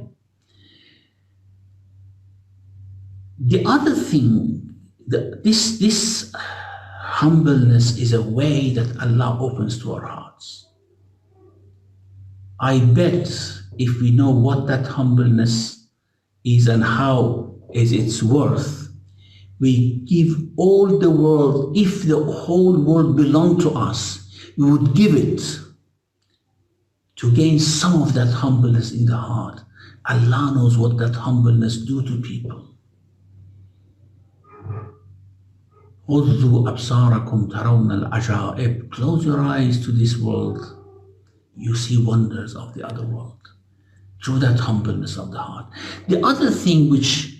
The other thing, this humbleness is a way that Allah opens to our hearts. I bet if we know what that humbleness is and how is its worth, we give all the world. If the whole world belonged to us, we would give it to gain some of that humbleness in the heart. Allah knows what that humbleness do to people. أبصاركم ترون العجائب. Close your eyes to this world. You see wonders of the other world through that humbleness of the heart. The other thing which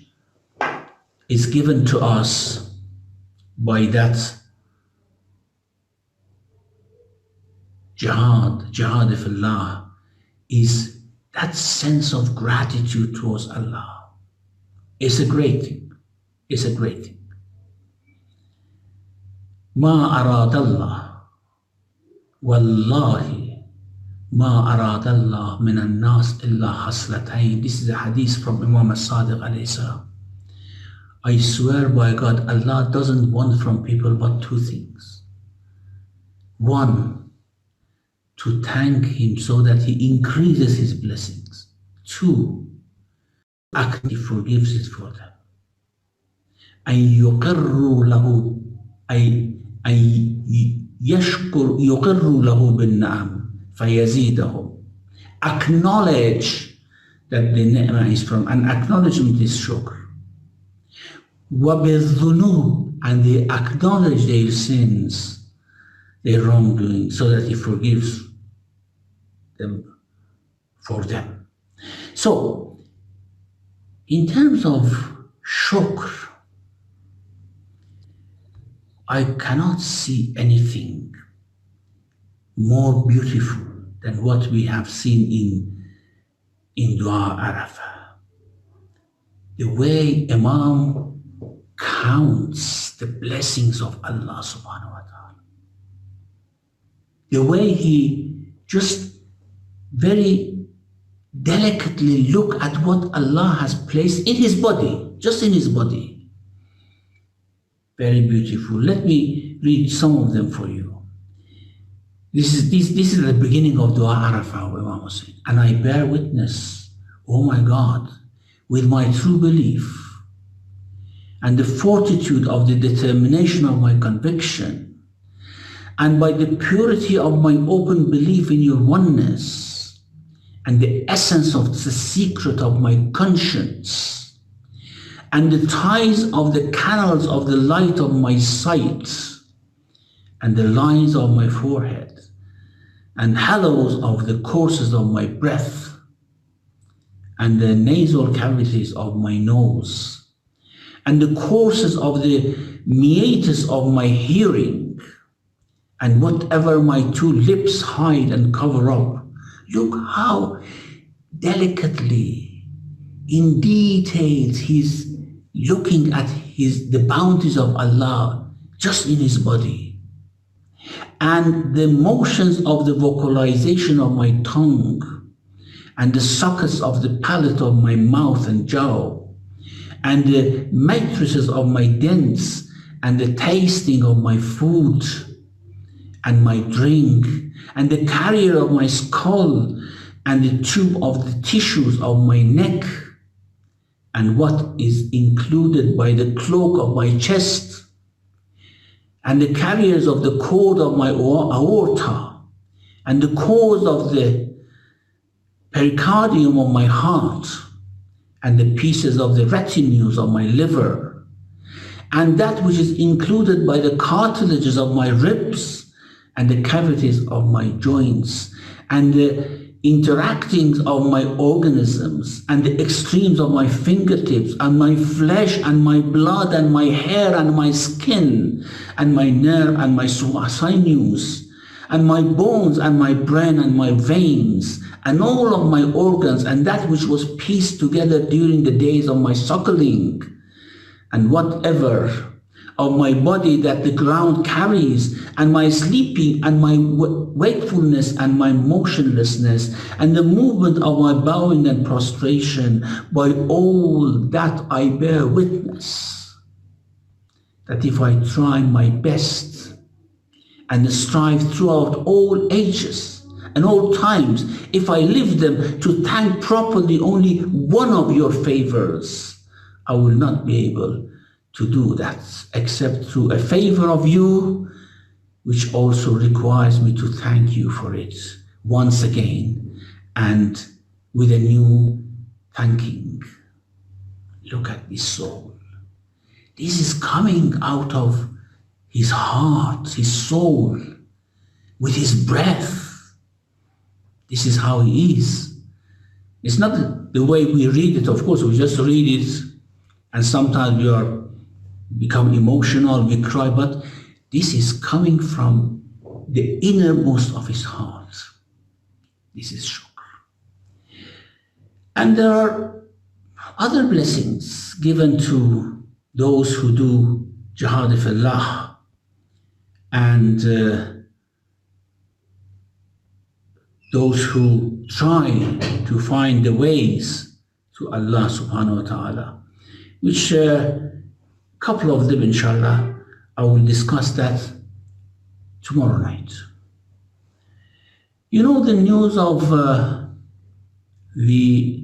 is given to us by that jihad fillah, is that sense of gratitude towards Allah. It's a great thing. It's a great thing. ما أراد الله والله ما أراد الله من الناس إلا خصلتين. This is a hadith from Imam Sadiq Alaihissalam. I swear by God, Allah doesn't want from people but two things. One, to thank Him so that He increases His blessings. Two, actually forgives it for them. أن يقروا له أن يقروا له بالنعم فيزيدهم. Acknowledge that the ni'mah is from, and acknowledgement is shukr. وَبِالذُّنُوبِ, and they acknowledge their sins, their wrongdoing, so that He forgives them for them. So, in terms of shukr, I cannot see anything more beautiful than what we have seen in Dua Arafah. The way Imam counts the blessings of Allah subhanahu wa ta'ala. The way he just very delicately look at what Allah has placed in his body, just in his body. Very beautiful. Let me read some of them for you. This is the beginning of Dua Arafah of Imam Hussain. And I bear witness, oh my God, with my true belief and the fortitude of the determination of my conviction, and by the purity of my open belief in your oneness, and the essence of the secret of my conscience, and the ties of the canals of the light of my sight, and the lines of my forehead, and hollows of the courses of my breath, and the nasal cavities of my nose, and the courses of the meatus of my hearing, and whatever my two lips hide and cover up. Look how delicately, in detail, he's looking at the bounties of Allah just in his body. And the motions of the vocalization of my tongue, and the sockets of the palate of my mouth and jaw, and the matrices of my dents, and the tasting of my food and my drink, and the carrier of my skull, and the tube of the tissues of my neck, and what is included by the cloak of my chest, and the carriers of the cord of my aorta, and the cords of the pericardium of my heart, and the pieces of the retinues of my liver, and that which is included by the cartilages of my ribs, and the cavities of my joints, and the interactings of my organisms, and the extremes of my fingertips, and my flesh, and my blood, and my hair, and my skin, and my nerve, and my sinews, and my bones, and my brain, and my veins, and all of my organs, and that which was pieced together during the days of my suckling, and whatever of my body that the ground carries, and my sleeping, and my wakefulness, and my motionlessness, and the movement of my bowing and prostration. By all that I bear witness, that if I try my best and strive throughout all ages and all times, if I live them to thank properly only one of your favors, I will not be able to do that except through a favor of you, which also requires me to thank you for it once again and with a new thanking. Look at this soul. This is coming out of his heart, his soul, with his breath. This is how he is. It's not the way we read it, of course. We just read it and sometimes we become emotional, we cry, but this is coming from the innermost of his heart. This is shukr. And there are Other blessings given to those who do jihad fillah and those who try to find the ways to Allah subhanahu wa ta'ala, which couple of them, inshallah, I will discuss that tomorrow night. You know, the news of the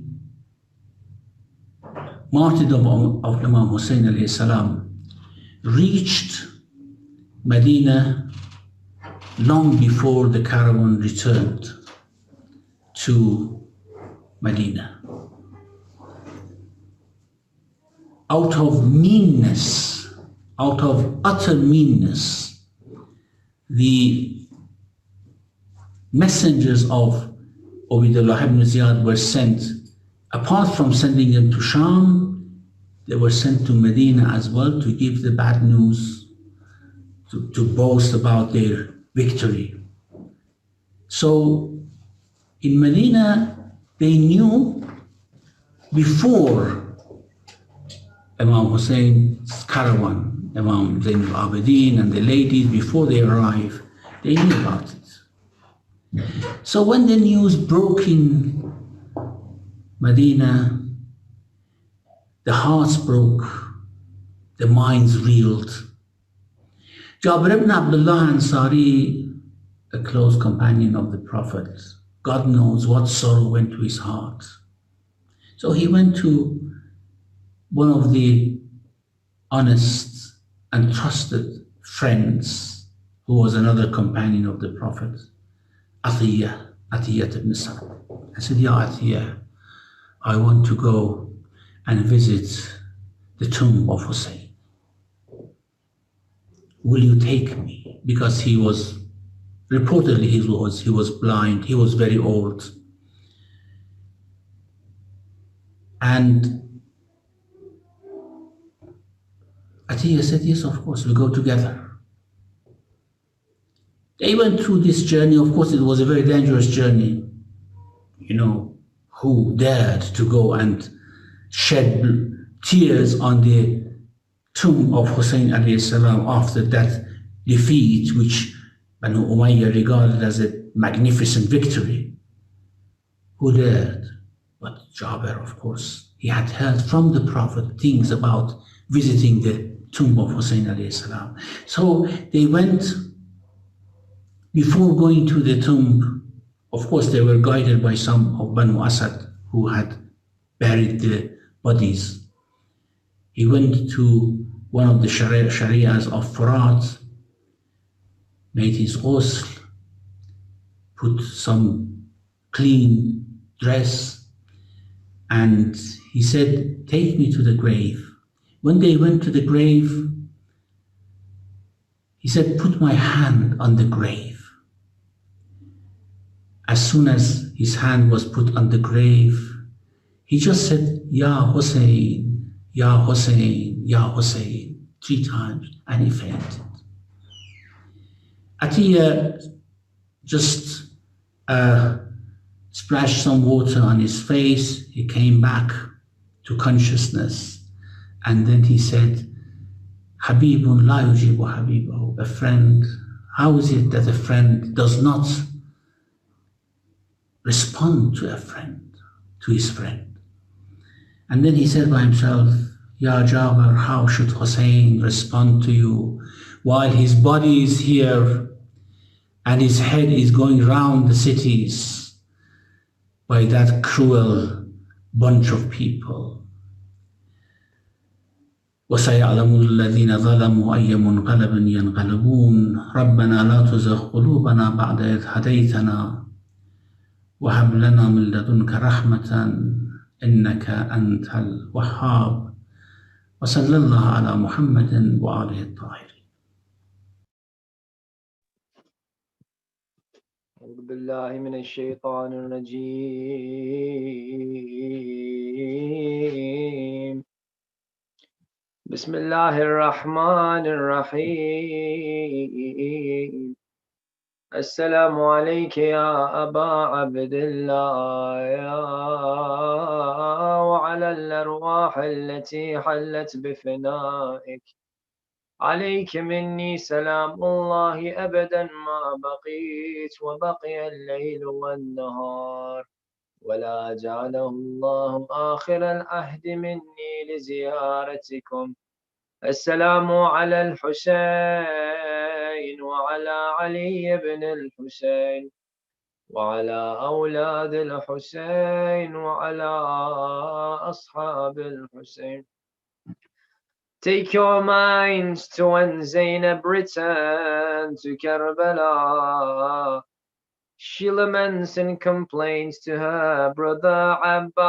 martyrdom of Imam Hussain Alaihissalam reached Medina long before the caravan returned to Medina. Out of meanness, out of utter meanness, the messengers of Ubaydullah ibn Ziyad were sent. Apart from sending them to Sham, they were sent to Medina as well to give the bad news, to boast about their victory. So in Medina, they knew before Imam Hussein's caravan, Imam Zain al-Abidin and the ladies, before they arrived, they knew about it. So when the news broke in Medina, the hearts broke, the minds reeled. Jabir ibn Abdullah Ansari, a close companion of the Prophet, God knows what sorrow went to his heart. So he went to one of the honest and trusted friends, who was another companion of the Prophet, Atiyah ibn Sa'd. I said, Ya Atiyah, I want to go and visit the tomb of Hussain. Will you take me? Because he was, reportedly he was blind, he was very old. And Atiyah said, yes, of course, we'll go together. They went through this journey. Of course, it was a very dangerous journey. You know, who dared to go and shed tears on the tomb of Hussain Alaihissalam after that defeat, which Banu Umayyah regarded as a magnificent victory? Who dared? But Jabir, of course, he had heard from the Prophet things about visiting the tomb of Hussain Alaihissalam. So they went. Before going to the tomb, of course, they were guided by some of Banu Asad who had buried the bodies. He went to one of the sharias of Furat, made his ghusl, put some clean dress, and he said, take me to the grave. When they went to the grave, he said, put my hand on the grave. As soon as his hand was put on the grave, he just said, Ya Hussain, Ya Hussain, Ya Hussain, 3 times, and he fainted. Atiyah just splashed some water on his face. He came back to consciousness, and then he said, Habibun la yujibu habibahu, a friend. How is it that a friend does not respond to a friend, to his friend? And then he said by himself, Ya Jabir, how should Hussain respond to you while his body is here and his head is going round the cities by that cruel bunch of people? وَسَيَعْلَمُ الَّذِينَ ظَلَمُوا أَيَّ مُنْقَلَبٍ يَنْقَلِبُونَ رَبَّنَا لَا تُزِغْ قُلُوبَنَا بَعْدَ إِذْ هَدَيْتَنَا وهب لنا من لدنك رحمة إنك أنت الوهاب وصلى الله على محمد وآله الطاهرين. أعوذ بالله من الشيطان الرجيم. بسم الله الرحمن الرحيم. السلام عليك يا أبا عبد الله وعلى الأرواح التي حلت بفنائك. عليك مني سلام الله أبدا ما بقيت وبقي الليل والنهار، ولا جعله الله آخر العهد مني لزيارتكم. السلام على الحسين وعلى علي بن الحسين وعلى أولاد الحسين وعلى أصحاب الحسين. Take your minds to when Zainab returned to Karbala. She laments and complains to her brother Abbas,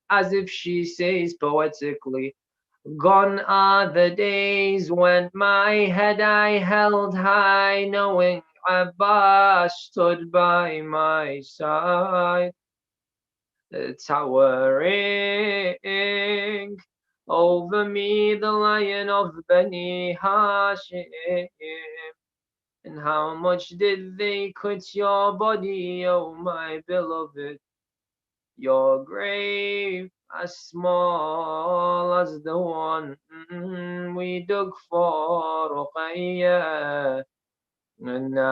as if she says poetically, "Gone are the days when my head I held high, knowing Abbas stood by my side, towering over me, the lion of Bani Hashim. And how much did they cut your body, oh my beloved? Your grave as small as the one we dug for Ruqayya. And now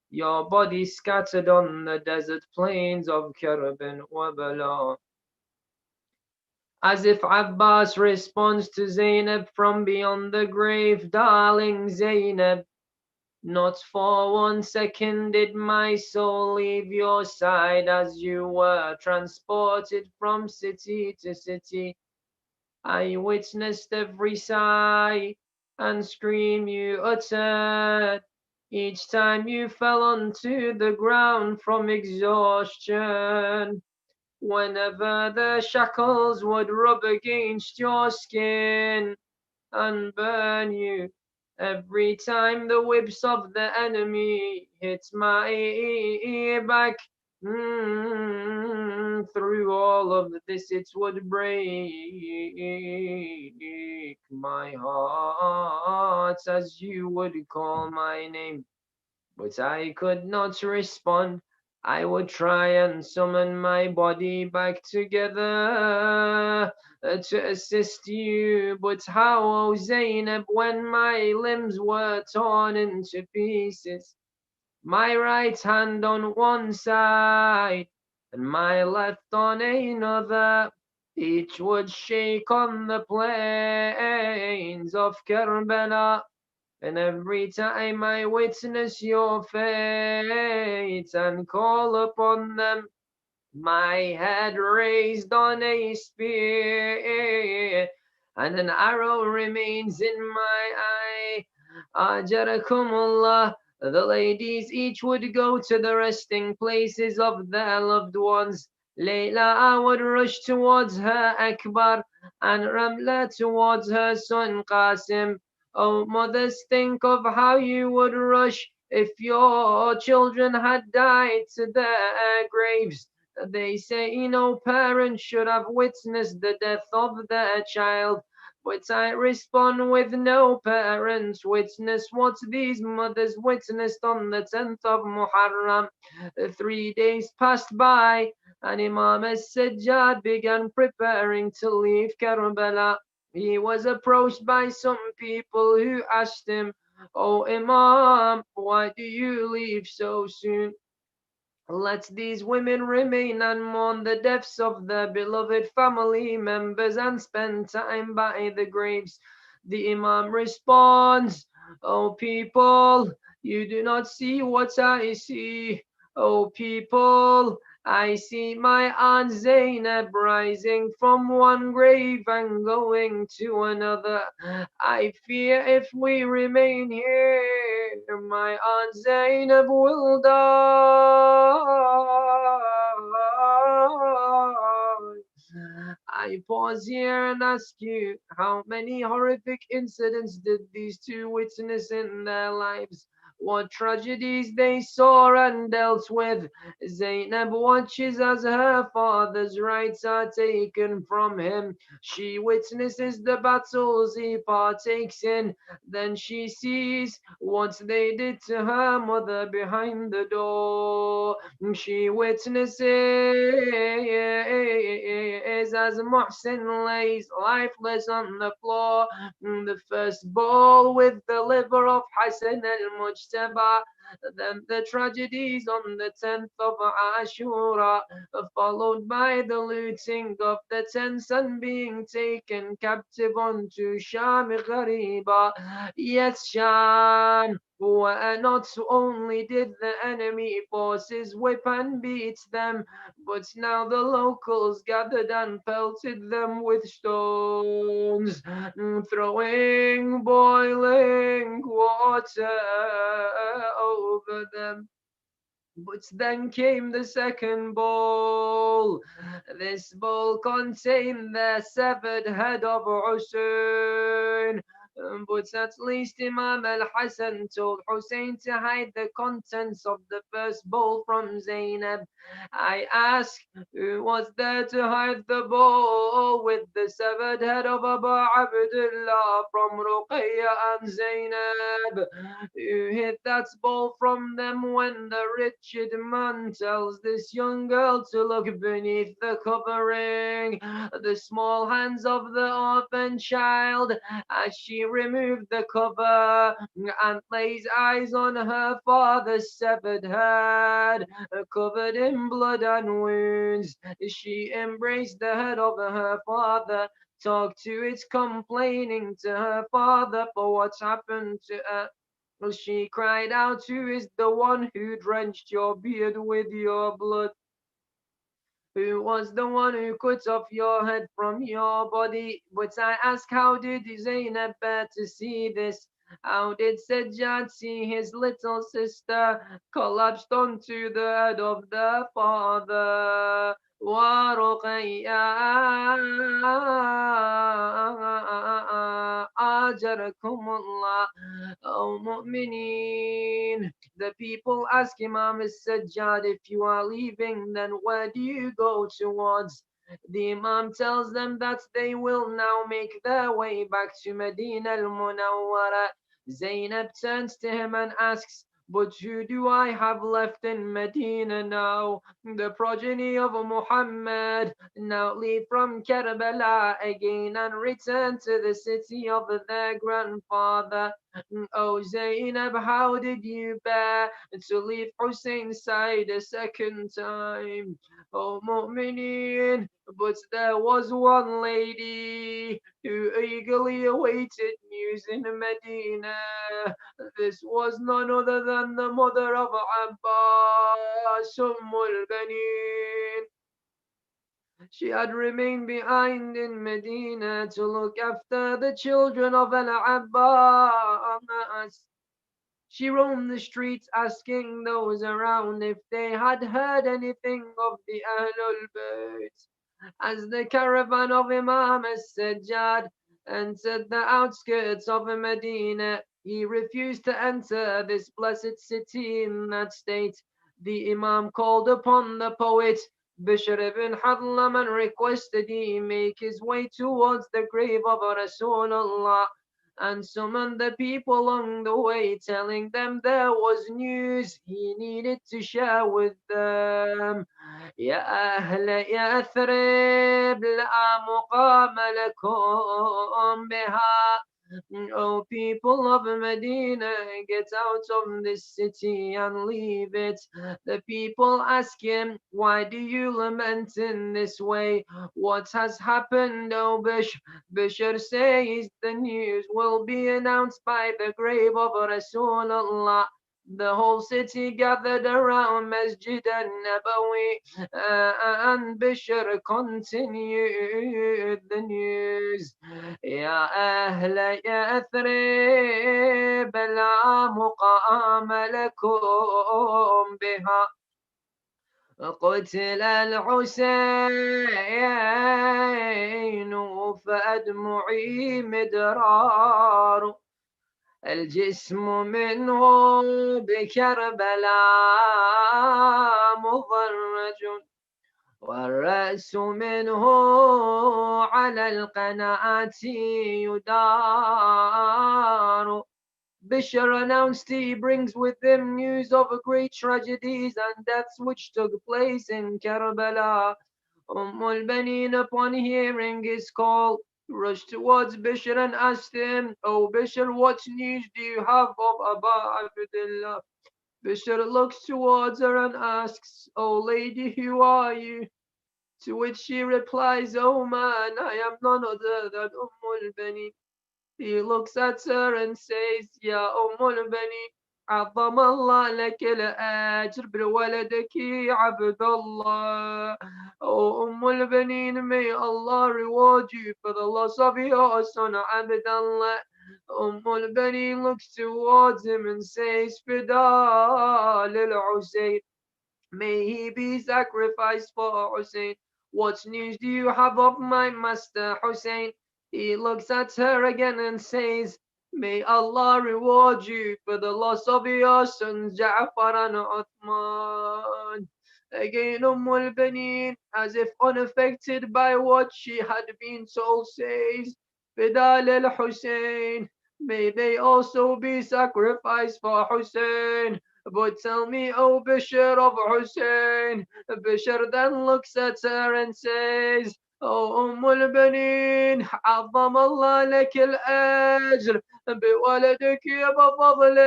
your body scattered on the desert plains of Karab and Wabala. As if Abbas responds to Zainab from beyond the grave, darling Zainab, not for 1 second did my soul leave your side as you were transported from city to city. I witnessed every sigh and scream you uttered each time you fell onto the ground from exhaustion. Whenever the shackles would rub against your skin and burn you, every time the whips of the enemy hit my back, through all of this it would break my heart as you would call my name. But I could not respond. I would try and summon my body back together to assist you. But how, O Zainab, when my limbs were torn into pieces, my right hand on one side and my left on another, each would shake on the plains of Karbala. And every time I witness your fate and call upon them, my head raised on a spear, and an arrow remains in my eye. Ajarakumullah, the ladies each would go to the resting places of their loved ones. Layla would rush towards her Akbar, and Ramla towards her son Qasim. Oh, mothers, think of how you would rush if your children had died to their graves. They say no parent should have witnessed the death of their child. But I respond with no parents witness what these mothers witnessed on the 10th of Muharram. 3 days passed by, and Imam as-Sajjad began preparing to leave Karbala. He was approached by some people who asked him, "Oh Imam, why do you leave so soon? Let these women remain and mourn the deaths of their beloved family members and spend time by the graves." The Imam responds, "O people, you do not see what I see. O people, I see my Aunt Zainab rising from one grave and going to another. I fear if we remain here, my Aunt Zainab will die." I pause here and ask you, how many horrific incidents did these two witness in their lives? what tragedies they saw and dealt with. Zainab watches as her father's rights are taken from him. She witnesses the battles he partakes in. Then she sees what they did to her mother behind the door. She witnesses as Muhsin lays lifeless on the floor. The first bowl with the liver of Hassan al-Mujtaba. Then the tragedies on the 10th of Ashura, followed by the looting of the tents and being taken captive onto Sham Ghariba. Yes, Sham. Not only did the enemy forces whip and beat them, but now the locals gathered and pelted them with stones, throwing boiling water over them. But then came the second bowl. This bowl contained the severed head of Hussain. But at least Imam al-Hassan told Hussein to hide the contents of the first bowl from Zainab. I ask, who was there to hide the bowl with the severed head of Abu Abdullah from Ruqayya and Zainab? Who hid that bowl from them when the wretched man tells this young girl to look beneath the covering? The small hands of the orphan child as she removed the cover and lays eyes on her father's severed head, covered in blood and wounds. She embraced the head of her father, talked to it, complaining to her father for what's happened to her. She cried out, who is the one who drenched your beard with your blood? Who was the one who cut off your head from your body? But I ask, how did Zainab bear to see this? How did Sajjad see his little sister collapsed onto the head of the father? ورقيا أجركم الله أو مؤمنين. The people ask Imam Sajjad, if you are leaving, then where do you go towards? The Imam tells them that they will now make their way back to Medina al-Munawwara. Zainab turns to him and asks, but who do I have left in Medina now? The progeny of Muhammad now leave from Karbala again and return to the city of their grandfather. Oh Zainab, how did you bear to leave Hussein's side a second time? Oh Mu'mineen, but there was one lady who eagerly awaited news in Medina. This was none other than the mother of Abbas, al-Baneen. She had remained behind in Medina to look after the children of Al-Abbas. She roamed the streets asking those around if they had heard anything of the Ahlul Bayt. As the caravan of Imam as-Sajjad entered the outskirts of Medina, he refused to enter this blessed city in that state. The Imam called upon the poet Bishr ibn Hadlam and requested he make his way towards the grave of Rasulullah and summoned the people along the way, telling them there was news he needed to share with them. يا أهل يثرب لا مقام لكم بها. O people of Medina, get out of this city and leave it. The people ask him, why do you lament in this way? What has happened, O Bishr? Bishr says the news will be announced by the grave of Rasulullah. The whole city gathered around Masjid al-Nabawi and Bishr continued the news. يا أهل يثرب لا مقام لكم بها. قتل الحسين فأدمعي مدرار. الجسم منه بكربلاء مضرج والرأس منه على القناة يدار. Bishr announced he brings with him news of great tragedies and deaths which took place in Karbala. al-Banin, upon hearing his call, rushed towards Bishr and asked him, "O Bishr, what news do you have of Aba Abdullah?" Bishr looks towards her and asks, "O lady, who are you?" To which she replies, "O man, I am none other than al-Banin." He looks at her and says, "Ya al-Banin, عظم الله لك الأجر بولدك عبد الله." O al-Banin, may Allah reward you for the loss of your son Abdullah. al-Banin looks towards him and says, "Fida lil-Hussain." May he be sacrificed for Hussein. What news do you have of my master Hussein? He looks at her again and says, "May Allah reward you for the loss of your sons Ja'far and Uthman." Again, al-Banin, as if unaffected by what she had been told, says, "Fidal al-Hussein." May they also be sacrificed for Hussein. But tell me, O Bishr of Hussein. Bishr then looks at her and says, "O al-Banin, عظم الله لك الأجر بولدك بفضل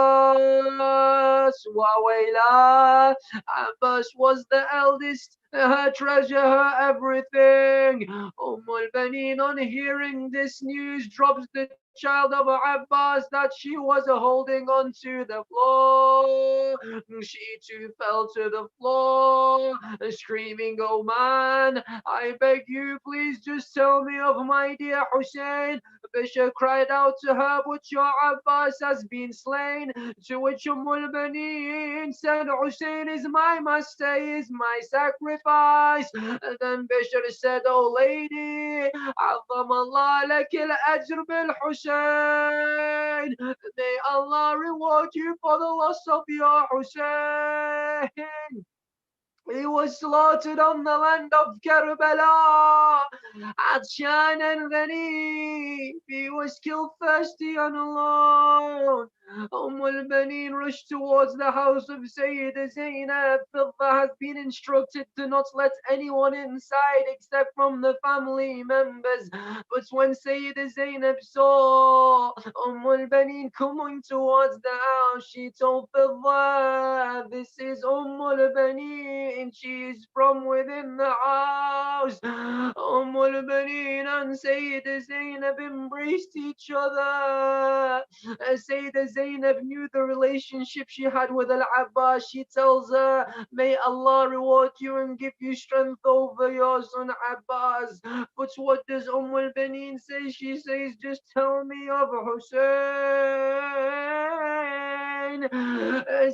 العباس وويلا." Abbas was the eldest, her treasure, her everything. al-Banin, on hearing this news, drops the child of Abbas that she was holding onto the floor. She too fell to the floor, screaming, "Oh man, I beg you, please just tell me of my dear Hussein." Bishr cried out to her, "But your Abbas has been slain." To which al-Banin said, "Hussein is my master, he is my sacrifice." Then Bishr said, "Oh lady, عظم الله لك الأجر بالحسين." May Allah reward you for the loss of your Hussein. He was slaughtered on the land of Karbala. Atshan and Ghanib. He was killed thirsty and alone. al-Banin rushed towards the house of Sayyida Zainab. Fidda has been instructed to not let anyone inside except from the family members. But when Sayyida Zainab saw al-Banin coming towards the house, she told Fidda, "This is al-Banin. She is from within the house." al-Banin and Sayyida Zainab embraced each other. Sayyida Zainab knew the relationship she had with Al-Abbas. She tells her, "May Allah reward you and give you strength over your son Abbas." But what does al-Banin say? She says, "Just tell me of Hussein."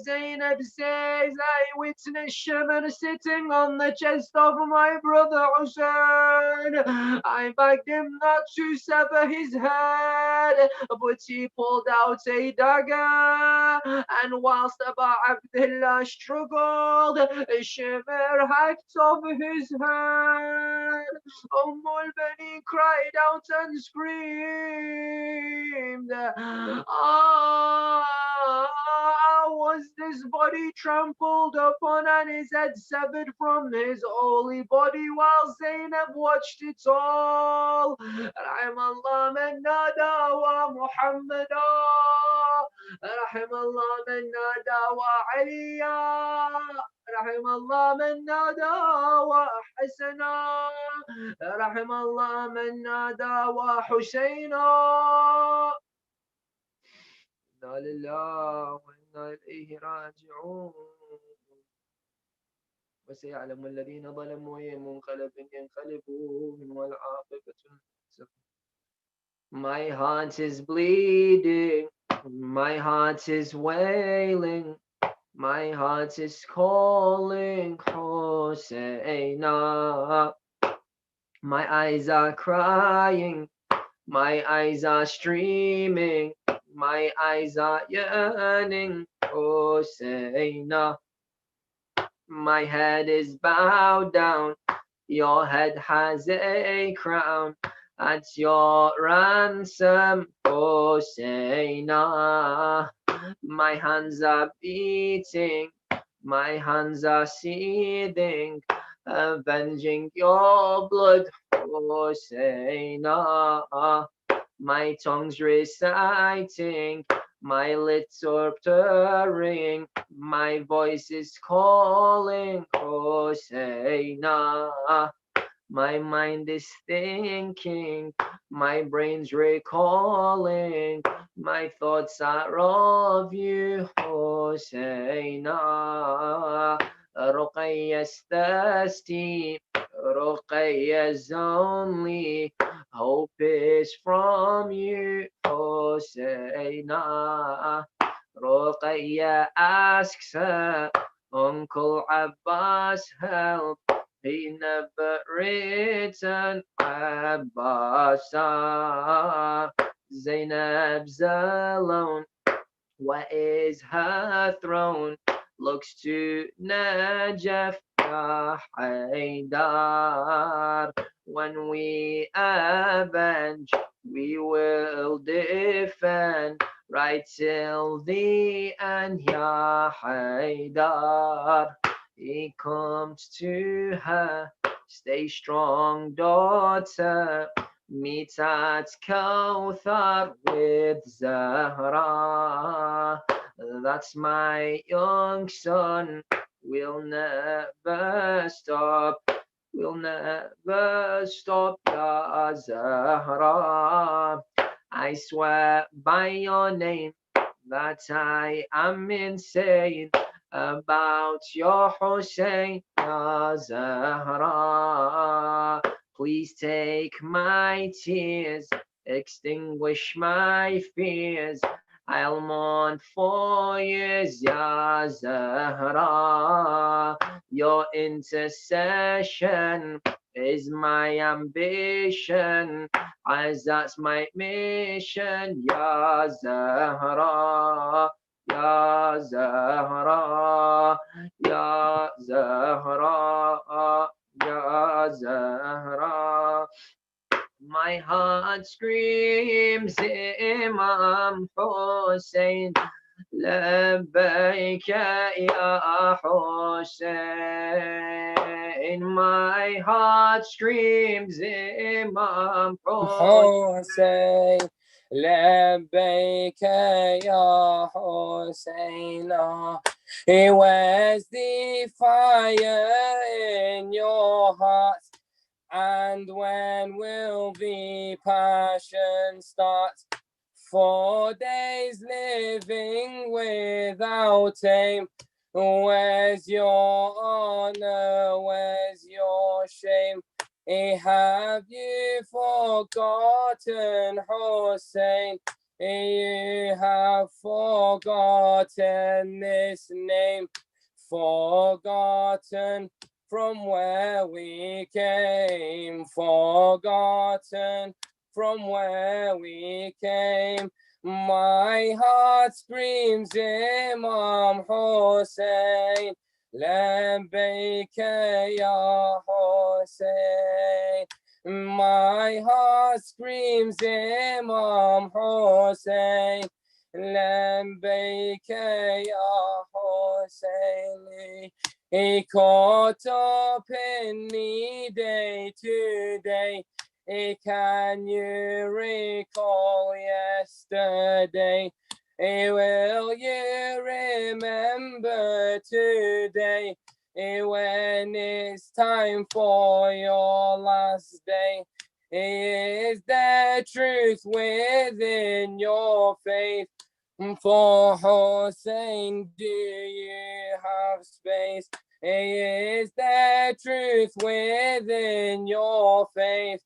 Zainab says, "I witnessed Shimon sitting on the chest of my brother Hussein. I begged him not to sever his head, but he pulled out a dagger, and whilst Aba Abdullah struggled, Shimon hacked off his head." al-Banin cried out and screamed, "Ah, was this body trampled upon and his head severed from his holy body while Zainab watched it all? رحم الله من نادى ومحمدا، رحم الله من نادى وعليا، رحم الله من نادى وحسنا، رحم الله من نادى وحسينا." إنا لله وإنا إليه راجعون. وسيعلم الذين ظلموا أي منقلب ينقلبون والعاقبة للمتقين. My heart is bleeding, my heart is wailing, my heart is calling Hussaina. My eyes are crying, my eyes are streaming, My eyes are yearning, Hussain. My head is bowed down, your head has a crown. At your ransom, Hussain. My hands are beating, my hands are seething, avenging your blood, Hussain. My tongue's reciting, my lips are stirring, my voice is calling, Hussain. My mind is thinking, my brain's recalling, my thoughts are of you, Hussain. Ruqayya's thirsty, Ruqayya's only hope is from you, Hussain. Ruqayya asks her Uncle Abbas help. He never returned, Abbas. Zainab's alone. Where is her throne? Looks to Najaf, Ya Haydar. When we avenge, we will defend right till the end, Ya Haydar. He comes to her, stay strong, daughter. Meet at Kawthar with Zahra. That's my young son. We'll never stop. We'll never stop, Ya Zahra. I swear by your name that I am insane about your Hussain, Ya Zahra. Please take my tears, extinguish my fears. I'll mourn for years, Ya Zahra. Your intercession is my ambition, as that's my mission, Ya Zahra. Ya Zahra, Ya Zahra, Ya Zahra. My heart screams Imam Hussain, لبيك يا Hussain. My heart screams Imam Hussain, لبيك يا Hussain. Where's the fire in your heart? And when will the passion start? 4 days living without aim. Where's your honor? Where's your shame? Have you forgotten, Hussain? You have forgotten this name, forgotten from where we came, forgotten from where we came. My heart screams Imam Hussain, لبيك يا Hussain. My heart screams Imam Hussain, لبيك يا Hussain. He caught up in me day to day. Can you recall yesterday? Will you remember today? When it's time for your last day? Is there truth within your faith? For Hussain, do you have space? Is there truth within your faith?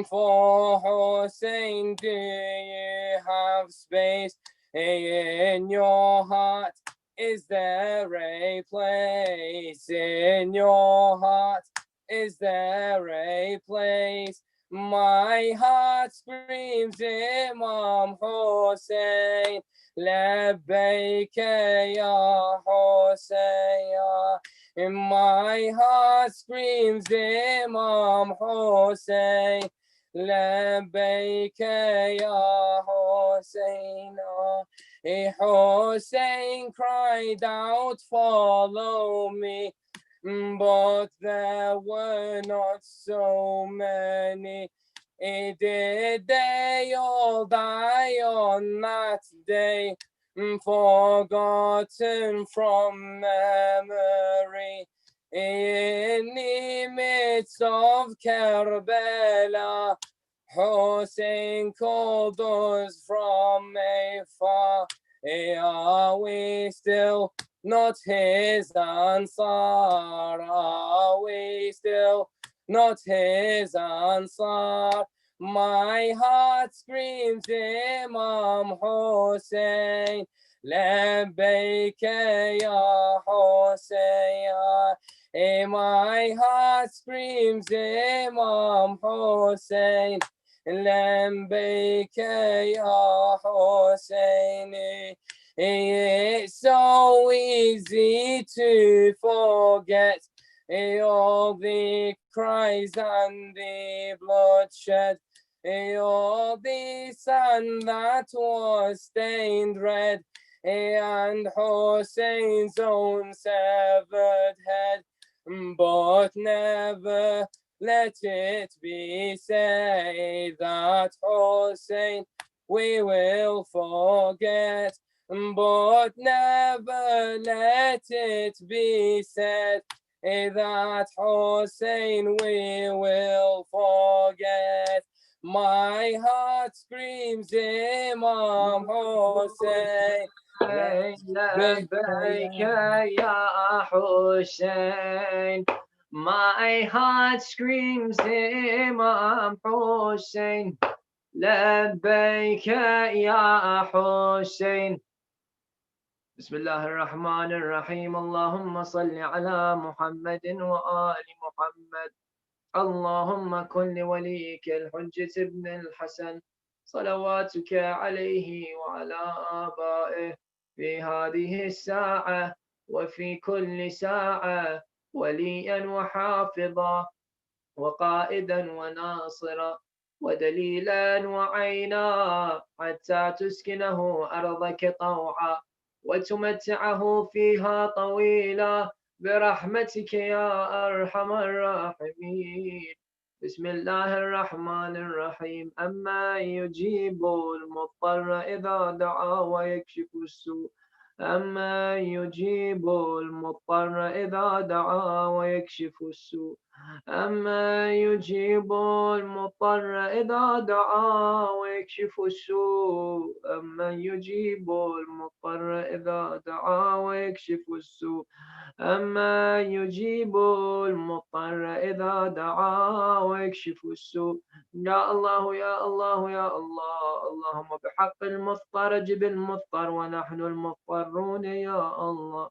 For Hussain, do you have space in your heart? Is there a place in your heart? Is there a place? My heart screams Imam Hussain, لبيك يا Hussain. My heart screams Imam Hussain, لبيك يا Hussain. Hussain cried out, follow me. But there were not so many. Did they all die on that day, forgotten from memory? In the midst of Karbala, Hussain called us from afar. Are we still not his Ansar? Are we still not his Ansar? My heart screams Imam Hussain, لبيك يا Hussain. My heart screams Imam Hussain, لبيك يا Hussain. It's so easy to forget all the cries and the bloodshed, all the sand that was stained red, and Hussein's own severed head. But never let it be said that Hussain we will forget. But never let it be said that Hussain we will forget. My heart screams Imam Hussain, لبيك يا Hussain. My heart screams Imam Hussain, لبيك يا Hussain. بسم الله الرحمن الرحيم. اللهم صل على محمد وآل محمد. اللهم كن لوليك الحجة ابن الحسن صلواتك عليه وعلى آبائه في هذه الساعة وفي كل ساعة وليا وحافظا وقائدا وناصرا ودليلا وعينا حتى تسكنه أرضك طوعا وتمتعه فيها طويلا برحمتك يا أرحم الراحمين. بسم الله الرحمن الرحيم. أما يجيب المضطر إذا دعا ويكشف السوء. أما يجيب المضطر إذا دعا ويكشف السوء. أما يجيب المضطر إذا دعا ويكشف السوء. أما يجيب المضطر إذا دعا ويكشف السوء. أما يجيب المضطر إذا دعا ويكشف السوء. يا الله يا الله يا الله. اللهم بحق المضطر جب المضطر ونحن المضطرون يا الله.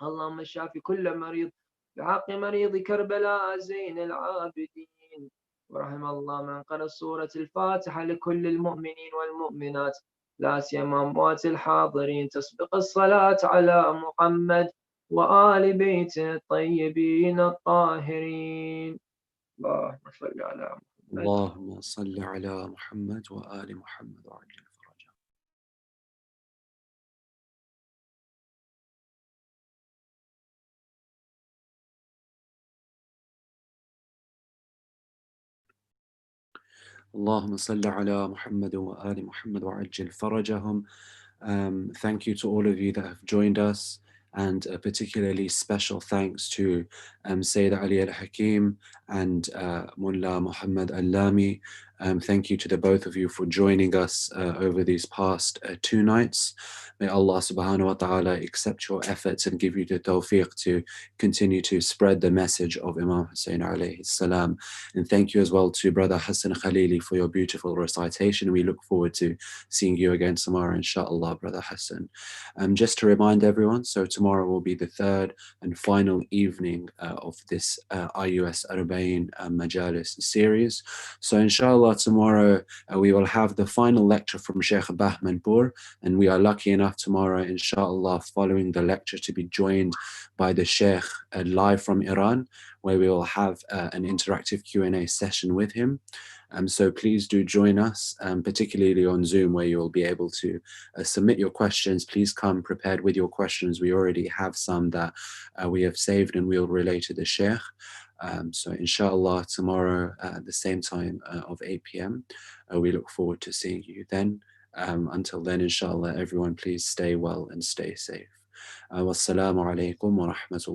اللهم شافي كل مريض بحق مريض كربلاء زين العابدين. ورحم الله من قرأ سورة الفاتحة لكل المؤمنين والمؤمنات لا سيما أموات الحاضرين. تسبق الصلاة على محمد وآل بيته الطيبين الطاهرين. اللهم صل على محمد. اللهم صل على محمد وآل محمد وعجل فرجه. اللهم صل على محمد وآل محمد وعجل فرجهم. Thank you to all of you that have joined us, and a particularly special thanks to Sayyid Ali al-Hakim and Mullah Muhammad al-Lami Thank you to the both of you for joining us over these past 2 nights. May Allah subhanahu wa ta'ala accept your efforts and give you the tawfiq to continue to spread the message of Imam Hussain Alaihissalam. And thank you as well to Brother Hassan Khalili for your beautiful recitation. We look forward to seeing you again tomorrow, inshallah, Brother Hassan. Just to remind everyone, so tomorrow will be the third and final evening of this IUS Arbaeen Majalis series. So inshallah tomorrow we will have the final lecture from Sheikh Bahmanpur, and we are lucky enough tomorrow inshallah following the lecture to be joined by the Sheikh live from Iran, where we will have an interactive Q&A session with him. So please do join us, particularly on Zoom, where you will be able to submit your questions. Please come prepared with your questions. We already have some that we have saved and we'll relay to the Sheikh. So inshallah tomorrow at the same time of 8 p.m. We look forward to seeing you then. Until then, inshallah, everyone please stay well and stay safe. Wassalamu alaikum wa rahmatullahi.